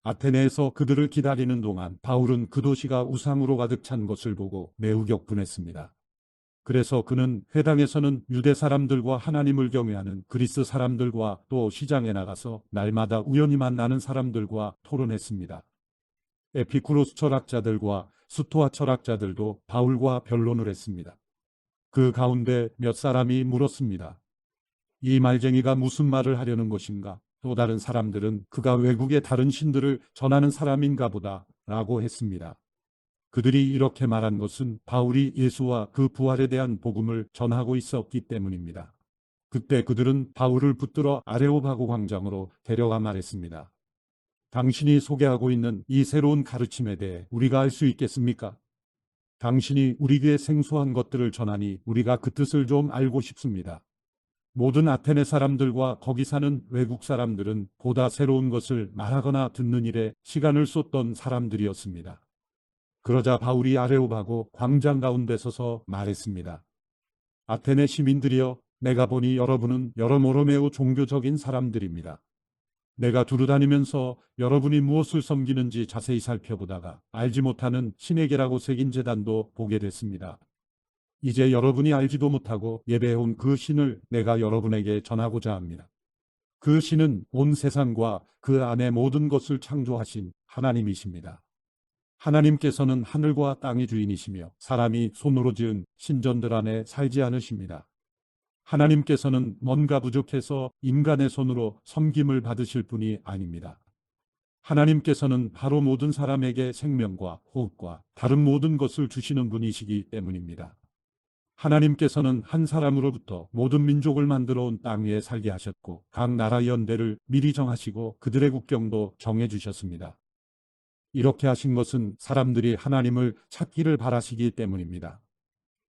아테네에서 그들을 기다리는 동안 바울은 그 도시가 우상으로 가득 찬 것을 보고 매우 격분했습니다. 그래서 그는 회당에서는 유대 사람들과 하나님을 경외하는 그리스 사람들과 또 시장에 나가서 날마다 우연히 만나는 사람들과 토론했습니다. 에피쿠로스 철학자들과 스토아 철학자들도 바울과 변론을 했습니다. 그 가운데 몇 사람이 물었습니다. 이 말쟁이가 무슨 말을 하려는 것인가? 또 다른 사람들은 그가 외국의 다른 신들을 전하는 사람인가 보다 라고 했습니다. 그들이 이렇게 말한 것은 바울이 예수와 그 부활에 대한 복음을 전하고 있었기 때문입니다. 그때 그들은 바울을 붙들어 아레오바고 광장으로 데려가 말했습니다. 당신이 소개하고 있는 이 새로운 가르침에 대해 우리가 알 수 있겠습니까? 당신이 우리에게 생소한 것들을 전하니 우리가 그 뜻을 좀 알고 싶습니다. 모든 아테네 사람들과 거기 사는 외국 사람들은 보다 새로운 것을 말하거나 듣는 일에 시간을 쏟던 사람들이었습니다. 그러자 바울이 아레오바고 광장 가운데 서서 말했습니다. 아테네 시민들이여, 내가 보니 여러분은 여러모로 매우 종교적인 사람들입니다. 내가 두루다니면서 여러분이 무엇을 섬기는지 자세히 살펴보다가 알지 못하는 신에게라고 새긴 제단도 보게 됐습니다. 이제 여러분이 알지도 못하고 예배해온 그 신을 내가 여러분에게 전하고자 합니다. 그 신은 온 세상과 그 안에 모든 것을 창조하신 하나님이십니다. 하나님께서는 하늘과 땅의 주인이시며 사람이 손으로 지은 신전들 안에 살지 않으십니다. 하나님께서는 뭔가 부족해서 인간의 손으로 섬김을 받으실 분이 아닙니다. 하나님께서는 바로 모든 사람에게 생명과 호흡과 다른 모든 것을 주시는 분이시기 때문입니다. 하나님께서는 한 사람으로부터 모든 민족을 만들어 온 땅 위에 살게 하셨고 각 나라 연대를 미리 정하시고 그들의 국경도 정해주셨습니다. 이렇게 하신 것은 사람들이 하나님을 찾기를 바라시기 때문입니다.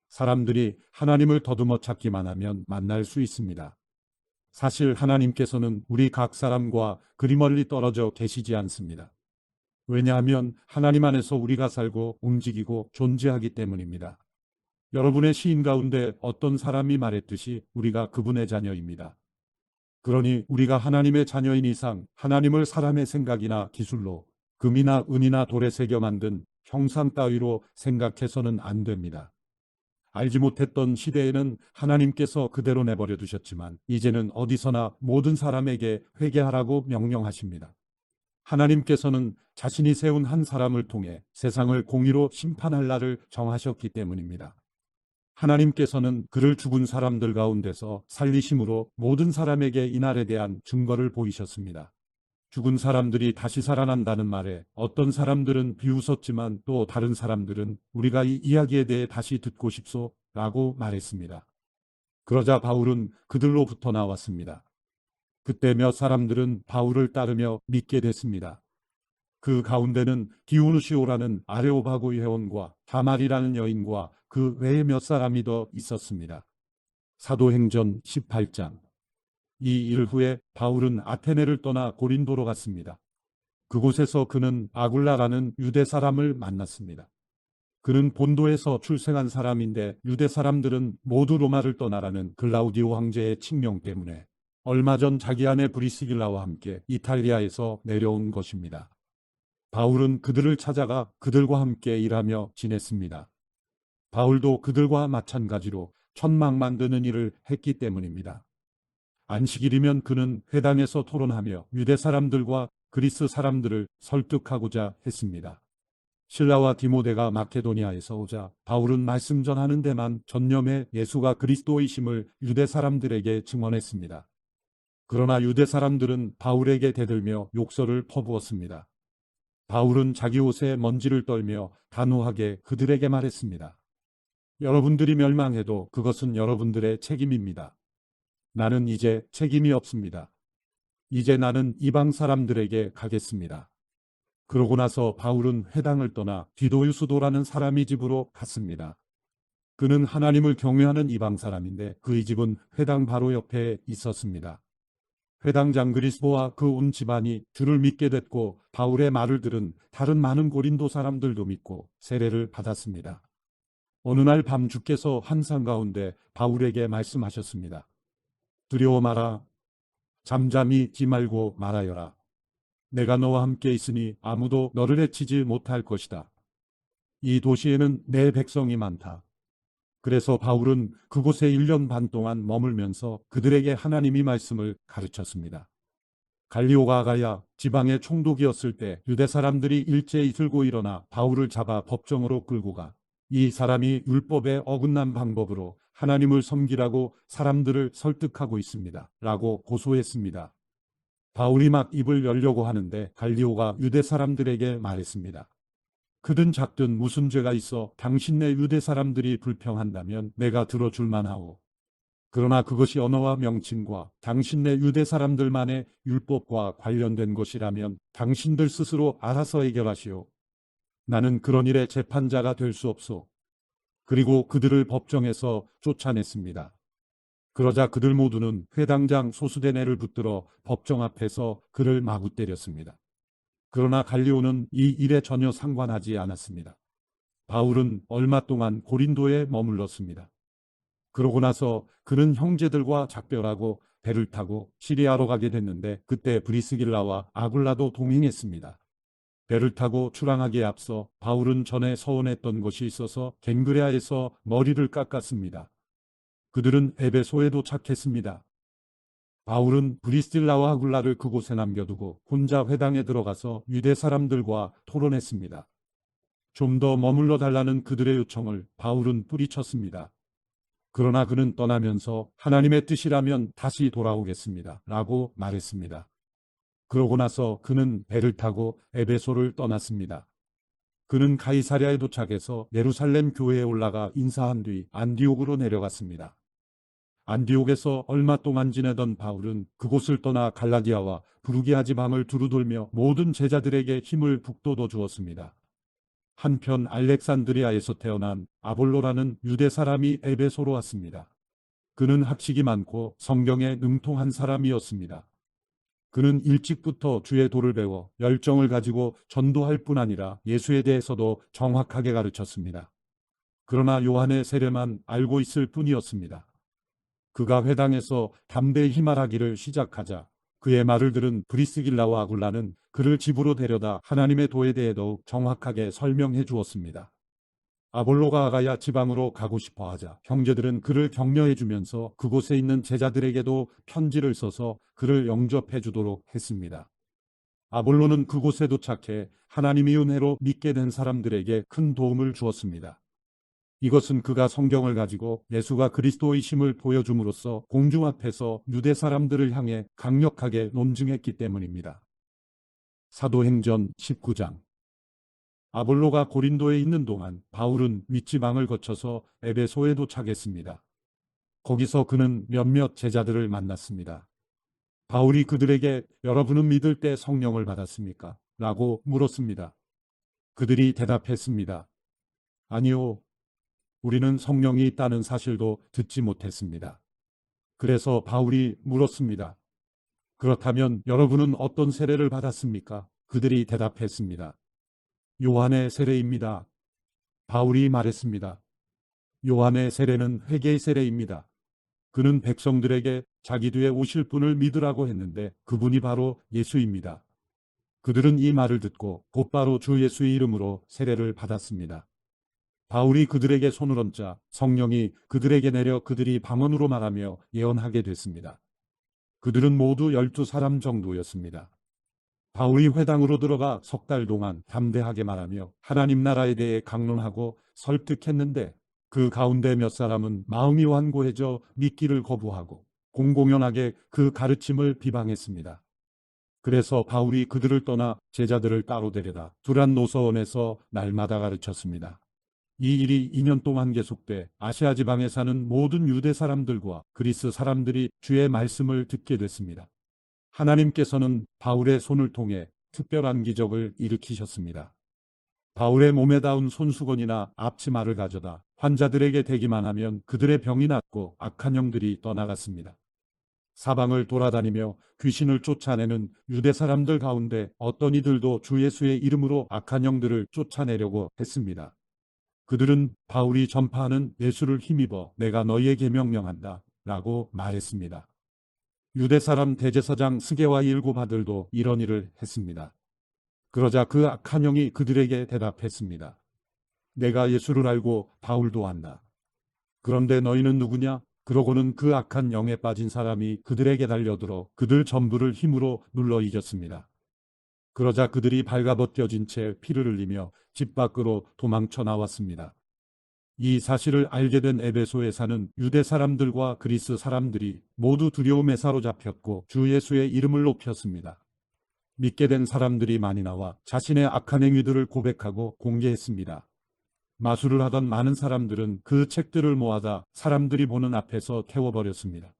사람들이 하나님을 더듬어 찾기만 하면 만날 수 있습니다. 사실 하나님께서는 우리 각 사람과 그리 멀리 떨어져 계시지 않습니다. 왜냐하면 하나님 안에서 우리가 살고 움직이고 존재하기 때문입니다. 여러분의 시인 가운데 어떤 사람이 말했듯이 우리가 그분의 자녀입니다. 그러니 우리가 하나님의 자녀인 이상 하나님을 사람의 생각이나 기술로 금이나 은이나 돌에 새겨 만든 형상 따위로 생각해서는 안 됩니다. 알지 못했던 시대에는 하나님께서 그대로 내버려 두셨지만 이제는 어디서나 모든 사람에게 회개하라고 명령하십니다. 하나님께서는 자신이 세운 한 사람을 통해 세상을 공의로 심판할 날을 정하셨기 때문입니다. 하나님께서는 그를 죽은 사람들 가운데서 살리심으로 모든 사람에게 이날에 대한 증거를 보이셨습니다. 죽은 사람들이 다시 살아난다는 말에 어떤 사람들은 비웃었지만 또 다른 사람들은 우리가 이 이야기에 대해 다시 듣고 싶소 라고 말했습니다. 그러자 바울은 그들로부터 나왔습니다. 그때 몇 사람들은 바울을 따르며 믿게 됐습니다. 그 가운데는 디오누시오라는 아레오바고의 회원과 다말이라는 여인과 그 외에 몇 사람이 더 있었습니다. 사도행전 18장. 이 일 후에 바울은 아테네를 떠나 고린도로 갔습니다. 그곳에서 그는 아굴라라는 유대 사람을 만났습니다. 그는 본도에서 출생한 사람인데 유대 사람들은 모두 로마를 떠나라는 글라우디오 황제의 칙령 때문에 얼마 전 자기 아내 브리스길라와 함께 이탈리아에서 내려온 것입니다. 바울은 그들을 찾아가 그들과 함께 일하며 지냈습니다. 바울도 그들과 마찬가지로 천막 만드는 일을 했기 때문입니다. 안식일이면 그는 회당에서 토론하며 유대 사람들과 그리스 사람들을 설득하고자 했습니다. 실라와 디모데가 마케도니아에서 오자 바울은 말씀 전하는 데만 전념해 예수가 그리스도이심을 유대 사람들에게 증언했습니다. 그러나 유대 사람들은 바울에게 대들며 욕설을 퍼부었습니다. 바울은 자기 옷에 먼지를 떨며 단호하게 그들에게 말했습니다. 여러분들이 멸망해도 그것은 여러분들의 책임입니다. 나는 이제 책임이 없습니다. 이제 나는 이방 사람들에게 가겠습니다. 그러고 나서 바울은 회당을 떠나 디도유스도라는 사람의 집으로 갔습니다. 그는 하나님을 경외하는 이방 사람인데 그의 집은 회당 바로 옆에 있었습니다. 회당장 그리스도와 그 온 집안이 주를 믿게 됐고 바울의 말을 들은 다른 많은 고린도 사람들도 믿고 세례를 받았습니다. 어느 날 밤 주께서 환상 가운데 바울에게 말씀하셨습니다. 두려워 마라. 잠잠히 있지 말고 말하여라. 내가 너와 함께 있으니 아무도 너를 해치지 못할 것이다. 이 도시에는 내 백성이 많다. 그래서 바울은 그곳에 1년 반 동안 머물면서 그들에게 하나님의 말씀을 가르쳤습니다. 갈리오가 아가야 지방의 총독이었을 때 유대 사람들이 일제히 들고 일어나 바울을 잡아 법정으로 끌고 가 이 사람이 율법에 어긋난 방법으로 하나님을 섬기라고 사람들을 설득하고 있습니다. 라고 고소했습니다. 바울이 막 입을 열려고 하는데 갈리오가 유대 사람들에게 말했습니다. 크든 작든 무슨 죄가 있어 당신네 유대 사람들이 불평한다면 내가 들어줄 만하오. 그러나 그것이 언어와 명칭과 당신네 유대 사람들만의 율법과 관련된 것이라면 당신들 스스로 알아서 해결하시오. 나는 그런 일의 재판자가 될 수 없소. 그리고 그들을 법정에서 쫓아냈습니다. 그러자 그들 모두는 회당장 소수대네를 붙들어 법정 앞에서 그를 마구 때렸습니다. 그러나 갈리오는 이 일에 전혀 상관하지 않았습니다. 바울은 얼마 동안 고린도에 머물렀습니다. 그러고 나서 그는 형제들과 작별하고 배를 타고 시리아로 가게 됐는데 그때 브리스길라와 아굴라도 동행했습니다. 배를 타고 출항하기에 앞서 바울은 전에 서원했던 것이 있어서 갱그레아에서 머리를 깎았습니다. 그들은 에베소에 도착했습니다. 바울은 브리스길라와 아굴라를 그곳에 남겨두고 혼자 회당에 들어가서 유대 사람들과 토론했습니다. 좀 더 머물러 달라는 그들의 요청을 바울은 뿌리쳤습니다. 그러나 그는 떠나면서 하나님의 뜻이라면 다시 돌아오겠습니다. 라고 말했습니다. 그러고 나서 그는 배를 타고 에베소를 떠났습니다. 그는 가이사랴에 도착해서 예루살렘 교회에 올라가 인사한 뒤 안디옥으로 내려갔습니다. 안디옥에서 얼마 동안 지내던 바울은 그곳을 떠나 갈라디아와 부르기아 지방을 두루돌며 모든 제자들에게 힘을 북돋워 주었습니다. 한편 알렉산드리아에서 태어난 아볼로라는 유대 사람이 에베소로 왔습니다. 그는 학식이 많고 성경에 능통한 사람이었습니다. 그는 일찍부터 주의 도를 배워 열정을 가지고 전도할 뿐 아니라 예수에 대해서도 정확하게 가르쳤습니다. 그러나 요한의 세례만 알고 있을 뿐이었습니다. 그가 회당에서 담대히 말하기를 시작하자 그의 말을 들은 브리스길라와 아굴라는 그를 집으로 데려다 하나님의 도에 대해 더욱 정확하게 설명해 주었습니다. 아볼로가 아가야 지방으로 가고 싶어 하자 형제들은 그를 격려해 주면서 그곳에 있는 제자들에게도 편지를 써서 그를 영접해 주도록 했습니다. 아볼로는 그곳에 도착해 하나님의 은혜로 믿게 된 사람들에게 큰 도움을 주었습니다. 이것은 그가 성경을 가지고 예수가 그리스도이심을 보여줌으로써 공중 앞에서 유대 사람들을 향해 강력하게 논증했기 때문입니다. 사도행전 19장. 아볼로가 고린도에 있는 동안 바울은 윗지방을 거쳐서 에베소에 도착했습니다. 거기서 그는 몇몇 제자들을 만났습니다. 바울이 그들에게 여러분은 믿을 때 성령을 받았습니까? 라고 물었습니다. 그들이 대답했습니다. 아니요. 우리는 성령이 있다는 사실도 듣지 못했습니다. 그래서 바울이 물었습니다. 그렇다면 여러분은 어떤 세례를 받았습니까? 그들이 대답했습니다. 요한의 세례입니다. 바울이 말했습니다. 요한의 세례는 회개의 세례입니다. 그는 백성들에게 자기 뒤에 오실 분을 믿으라고 했는데 그분이 바로 예수입니다. 그들은 이 말을 듣고 곧바로 주 예수의 이름으로 세례를 받았습니다. 바울이 그들에게 손을 얹자 성령이 그들에게 내려 그들이 방언으로 말하며 예언하게 됐습니다. 그들은 모두 12사람 정도였습니다. 바울이 회당으로 들어가 석 달 동안 담대하게 말하며 하나님 나라에 대해 강론하고 설득했는데 그 가운데 몇 사람은 마음이 완고해져 믿기를 거부하고 공공연하게 그 가르침을 비방했습니다. 그래서 바울이 그들을 떠나 제자들을 따로 데려다 두란 노서원에서 날마다 가르쳤습니다. 이 일이 2년 동안 계속돼 아시아 지방에 사는 모든 유대 사람들과 그리스 사람들이 주의 말씀을 듣게 됐습니다. 하나님께서는 바울의 손을 통해 특별한 기적을 일으키셨습니다. 바울의 몸에 닿은 손수건이나 앞치마를 가져다 환자들에게 대기만 하면 그들의 병이 낫고 악한 영들이 떠나갔습니다. 사방을 돌아다니며 귀신을 쫓아내는 유대 사람들 가운데 어떤 이들도 주 예수의 이름으로 악한 영들을 쫓아내려고 했습니다. 그들은 바울이 전파하는 예수를 힘입어 내가 너희에게 명령한다 라고 말했습니다. 유대 사람 대제사장 스게와 7 아들도 이런 일을 했습니다. 그러자 그 악한 영이 그들에게 대답했습니다. 내가 예수를 알고 바울도 안다. 그런데 너희는 누구냐? 그러고는 그 악한 영에 빠진 사람이 그들에게 달려들어 그들 전부를 힘으로 눌러 이겼습니다. 그러자 그들이 발가벗겨진 채 피를 흘리며 집 밖으로 도망쳐 나왔습니다. 이 사실을 알게 된 에베소에 사는 유대 사람들과 그리스 사람들이 모두 두려움에 사로잡혔고 주 예수의 이름을 높였습니다. 믿게 된 사람들이 많이 나와 자신의 악한 행위들을 고백하고 공개했습니다. 마술을 하던 많은 사람들은 그 책들을 모아다 사람들이 보는 앞에서 태워버렸습니다.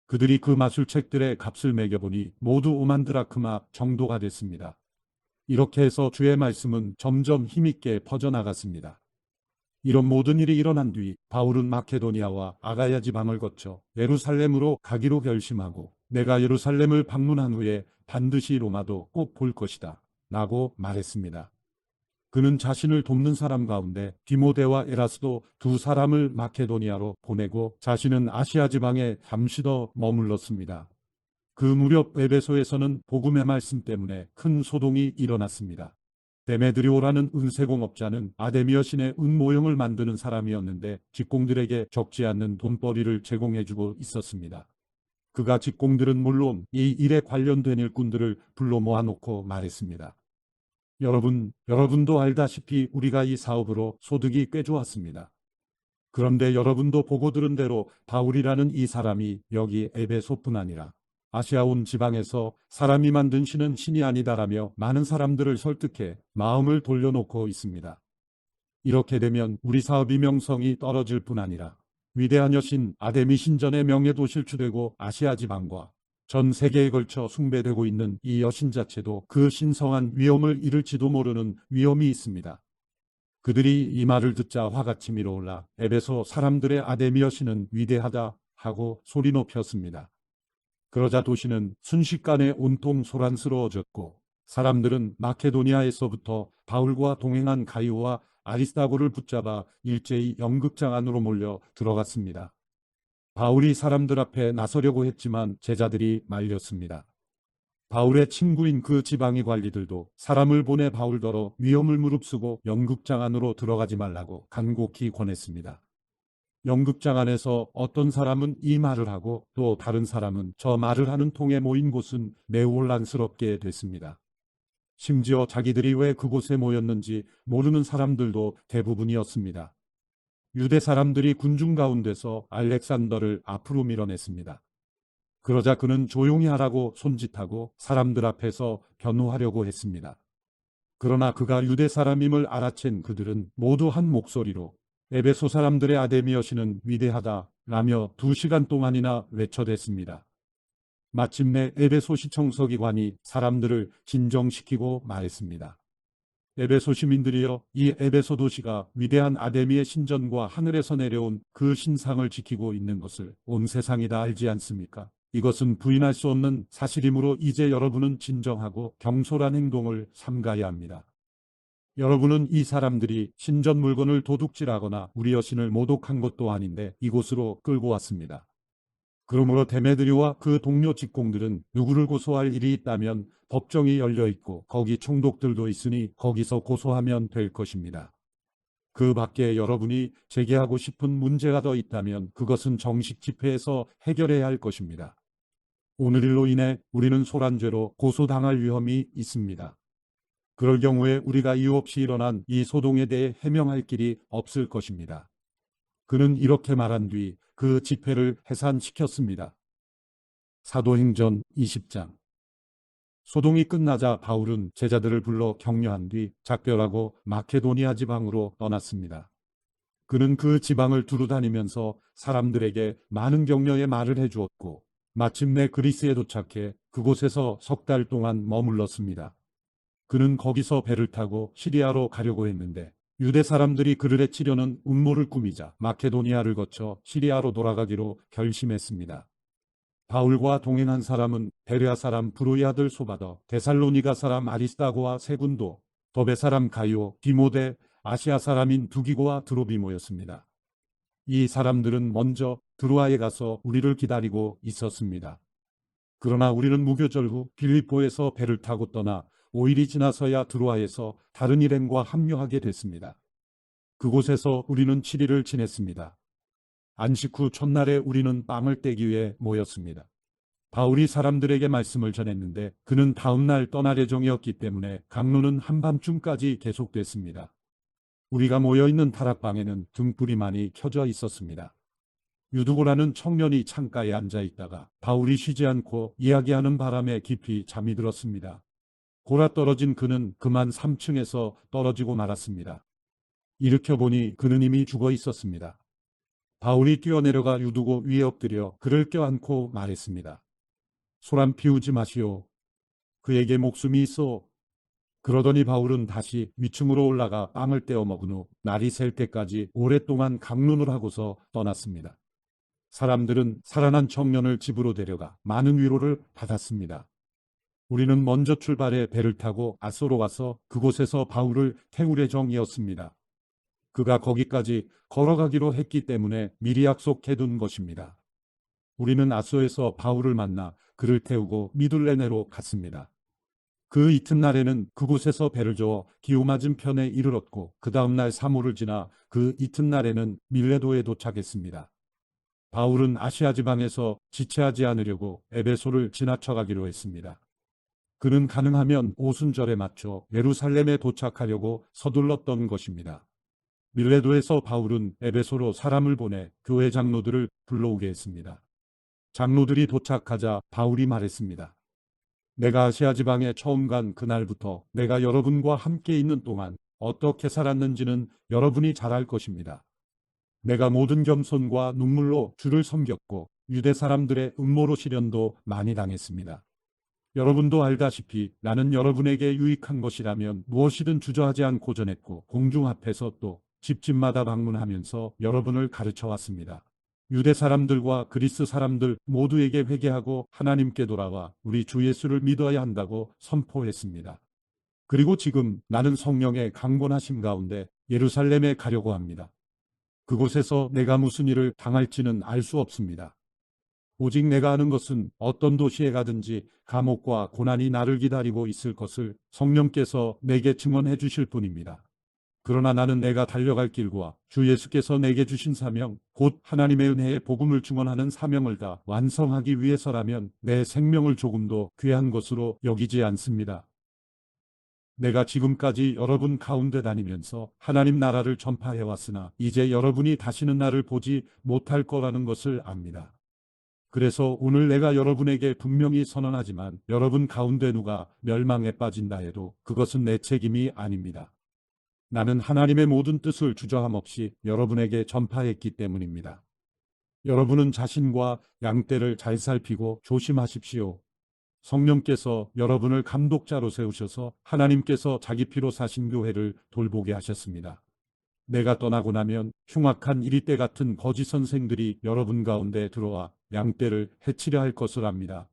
그들이 그 마술책들의 값을 매겨보니 모두 5만 드라크마 정도가 됐습니다. 이렇게 해서 주의 말씀은 점점 힘있게 퍼져나갔습니다. 이런 모든 일이 일어난 뒤 바울은 마케도니아와 아가야 지방을 거쳐 예루살렘으로 가기로 결심하고 내가 예루살렘을 방문한 후에 반드시 로마도 꼭 볼 것이다 라고 말했습니다. 그는 자신을 돕는 사람 가운데 디모데와 에라스도 2사람을 마케도니아로 보내고 자신은 아시아 지방에 잠시 더 머물렀습니다. 그 무렵 에베소에서는 복음의 말씀 때문에 큰 소동이 일어났습니다. 데메드리오라는 은세공업자는 아데미어 신의 은 모형을 만드는 사람이었는데 직공들에게 적지 않는 돈벌이를 제공해주고 있었습니다. 그가 직공들은 물론 이 일에 관련된 일꾼들을 불러 모아놓고 말했습니다. 여러분도 알다시피 우리가 이 사업으로 소득이 꽤 좋았습니다. 그런데 여러분도 보고 들은 대로 바울이라는 이 사람이 여기 에베소뿐 아니라 아시아 온 지방에서 사람이 만든 신은 신이 아니다라며 많은 사람들을 설득해 마음을 돌려놓고 있습니다. 이렇게 되면 우리 사업의 명성이 떨어질 뿐 아니라 위대한 여신 아데미 신전의 명예도 실추되고 아시아 지방과 전 세계에 걸쳐 숭배되고 있는 이 여신 자체도 그 신성한 위엄을 잃을지도 모르는 위험이 있습니다. 그들이 이 말을 듣자 화가 치밀어 올라 에베소 사람들의 아데미 여신은 위대하다 하고 소리 높였습니다. 그러자 도시는 순식간에 온통 소란스러워졌고 사람들은 마케도니아에서부터 바울과 동행한 가이오와 아리스다고를 붙잡아 일제히 연극장 안으로 몰려 들어갔습니다. 바울이 사람들 앞에 나서려고 했지만 제자들이 말렸습니다. 바울의 친구인 그 지방의 관리들도 사람을 보내 바울더러 위험을 무릅쓰고 연극장 안으로 들어가지 말라고 간곡히 권했습니다. 연극장 안에서 어떤 사람은 이 말을 하고 또 다른 사람은 저 말을 하는 통에 모인 곳은 매우 혼란스럽게 됐습니다. 심지어 자기들이 왜 그곳에 모였는지 모르는 사람들도 대부분이었습니다. 유대 사람들이 군중 가운데서 알렉산더를 앞으로 밀어냈습니다. 그러자 그는 조용히 하라고 손짓하고 사람들 앞에서 변호하려고 했습니다. 그러나 그가 유대 사람임을 알아챈 그들은 모두 한 목소리로 에베소 사람들의 아데미 여신은 위대하다 라며 2시간 동안이나 외쳐댔습니다. 마침내 에베소 시청서기관이 사람들을 진정시키고 말했습니다. 에베소 시민들이여, 이 에베소 도시가 위대한 아데미의 신전과 하늘에서 내려온 그 신상을 지키고 있는 것을 온 세상이 다 알지 않습니까? 이것은 부인할 수 없는 사실이므로 이제 여러분은 진정하고 경솔한 행동을 삼가야 합니다. 여러분은 이 사람들이 신전 물건을 도둑질하거나 우리 여신을 모독한 것도 아닌데 이곳으로 끌고 왔습니다. 그러므로 데메드리와 그 동료 직공들은 누구를 고소할 일이 있다면 법정이 열려 있고 거기 총독들도 있으니 거기서 고소하면 될 것입니다. 그 밖에 여러분이 제기하고 싶은 문제가 더 있다면 그것은 정식 집회에서 해결해야 할 것입니다. 오늘 일로 인해 우리는 소란죄로 고소당할 위험이 있습니다. 그럴 경우에 우리가 이유 없이 일어난 이 소동에 대해 해명할 길이 없을 것입니다. 그는 이렇게 말한 뒤 그 집회를 해산시켰습니다. 사도행전 20장. 소동이 끝나자 바울은 제자들을 불러 격려한 뒤 작별하고 마케도니아 지방으로 떠났습니다. 그는 그 지방을 두루 다니면서 사람들에게 많은 격려의 말을 해주었고 마침내 그리스에 도착해 그곳에서 3달 동안 머물렀습니다. 그는 거기서 배를 타고 시리아로 가려고 했는데 유대 사람들이 그를 해치려는 음모를 꾸미자 마케도니아를 거쳐 시리아로 돌아가기로 결심했습니다. 바울과 동행한 사람은 베레아 사람 브로이 아들 소바더, 데살로니가 사람 아리스다고와 세군도, 더베 사람 가이오, 디모데, 아시아 사람인 두기고와 드로비모였습니다. 이 사람들은 먼저 드로아에 가서 우리를 기다리고 있었습니다. 그러나 우리는 무교절 후 빌립보에서 배를 타고 떠나 5일이 지나서야 드로아에서 다른 일행과 합류하게 됐습니다. 그곳에서 우리는 7일을 지냈습니다. 안식 후 첫날에 우리는 빵을 떼기 위해 모였습니다. 바울이 사람들에게 말씀을 전했는데 그는 다음날 떠날 예정이었기 때문에 강론은 한밤중까지 계속됐습니다. 우리가 모여있는 다락방에는 등불이 많이 켜져 있었습니다. 유두고라는 청년이 창가에 앉아 있다가 바울이 쉬지 않고 이야기하는 바람에 깊이 잠이 들었습니다. 골아 떨어진 그는 그만 3층에서 떨어지고 말았습니다. 일으켜보니 그는 이미 죽어 있었습니다. 바울이 뛰어내려가 유두고 위에 엎드려 그를 껴안고 말했습니다. 소란 피우지 마시오. 그에게 목숨이 있어. 그러더니 바울은 다시 위층으로 올라가 빵을 떼어 먹은 후 날이 셀 때까지 오랫동안 강론을 하고서 떠났습니다. 사람들은 살아난 청년을 집으로 데려가 많은 위로를 받았습니다. 우리는 먼저 출발해 배를 타고 아소로 와서 그곳에서 바울을 태울 예정이었습니다. 그가 거기까지 걸어가기로 했기 때문에 미리 약속해둔 것입니다. 우리는 아소에서 바울을 만나 그를 태우고 미둘레네로 갔습니다. 그 이튿날에는 그곳에서 배를 저어 기후 맞은 편에 이르렀고 그 다음날 3호를 지나 그 이튿날에는 밀레도에 도착했습니다. 바울은 아시아 지방에서 지체하지 않으려고 에베소를 지나쳐가기로 했습니다. 그는 가능하면 오순절에 맞춰 예루살렘에 도착하려고 서둘렀던 것입니다. 밀레도에서 바울은 에베소로 사람을 보내 교회 장로들을 불러오게 했습니다. 장로들이 도착하자 바울이 말했습니다. 내가 아시아 지방에 처음 간 그날부터 내가 여러분과 함께 있는 동안 어떻게 살았는지는 여러분이 잘 알 것입니다. 내가 모든 겸손과 눈물로 주를 섬겼고 유대 사람들의 음모로 시련도 많이 당했습니다. 여러분도 알다시피 나는 여러분에게 유익한 것이라면 무엇이든 주저하지 않고 전했고 공중 앞에서 또 집집마다 방문하면서 여러분을 가르쳐 왔습니다. 유대 사람들과 그리스 사람들 모두에게 회개하고 하나님께 돌아와 우리 주 예수를 믿어야 한다고 선포했습니다. 그리고 지금 나는 성령의 강권하심 가운데 예루살렘에 가려고 합니다. 그곳에서 내가 무슨 일을 당할지는 알 수 없습니다. 오직 내가 아는 것은 어떤 도시에 가든지 감옥과 고난이 나를 기다리고 있을 것을 성령께서 내게 증언해 주실 뿐입니다. 그러나 나는 내가 달려갈 길과 주 예수께서 내게 주신 사명, 곧 하나님의 은혜의 복음을 증언하는 사명을 다 완성하기 위해서라면 내 생명을 조금도 귀한 것으로 여기지 않습니다. 내가 지금까지 여러분 가운데 다니면서 하나님 나라를 전파해 왔으나 이제 여러분이 다시는 나를 보지 못할 거라는 것을 압니다. 그래서 오늘 내가 여러분에게 분명히 선언하지만 여러분 가운데 누가 멸망에 빠진다 해도 그것은 내 책임이 아닙니다. 나는 하나님의 모든 뜻을 주저함 없이 여러분에게 전파했기 때문입니다. 여러분은 자신과 양떼를 잘 살피고 조심하십시오. 성령께서 여러분을 감독자로 세우셔서 하나님께서 자기 피로 사신 교회를 돌보게 하셨습니다. 내가 떠나고 나면 흉악한 이리떼 같은 거짓 선생들이 여러분 가운데 들어와 양떼를 해치려 할 것을 압니다.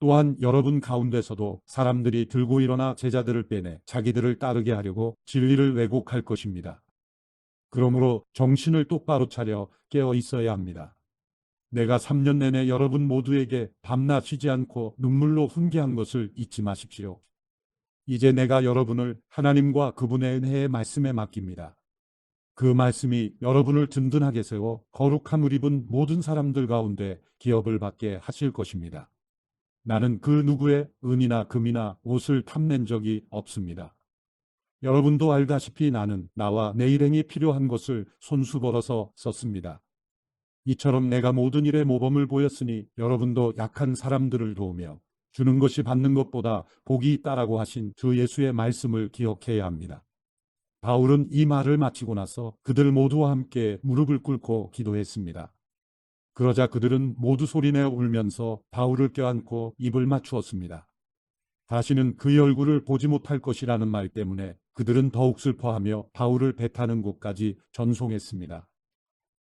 또한 여러분 가운데서도 사람들이 들고 일어나 제자들을 빼내 자기들을 따르게 하려고 진리를 왜곡할 것입니다. 그러므로 정신을 똑바로 차려 깨어 있어야 합니다. 내가 3년 내내 여러분 모두에게 밤낮 쉬지 않고 눈물로 훈계한 것을 잊지 마십시오. 이제 내가 여러분을 하나님과 그분의 은혜의 말씀에 맡깁니다. 그 말씀이 여러분을 든든하게 세워 거룩함을 입은 모든 사람들 가운데 기업을 받게 하실 것입니다. 나는 그 누구의 은이나 금이나 옷을 탐낸 적이 없습니다. 여러분도 알다시피 나는 나와 내 일행이 필요한 것을 손수 벌어서 썼습니다. 이처럼 내가 모든 일에 모범을 보였으니 여러분도 약한 사람들을 도우며 주는 것이 받는 것보다 복이 있다라고 하신 주 예수의 말씀을 기억해야 합니다. 바울은 이 말을 마치고 나서 그들 모두와 함께 무릎을 꿇고 기도했습니다. 그러자 그들은 모두 소리내어 울면서 바울을 껴안고 입을 맞추었습니다. 다시는 그의 얼굴을 보지 못할 것이라는 말 때문에 그들은 더욱 슬퍼하며 바울을 배타는 곳까지 전송했습니다.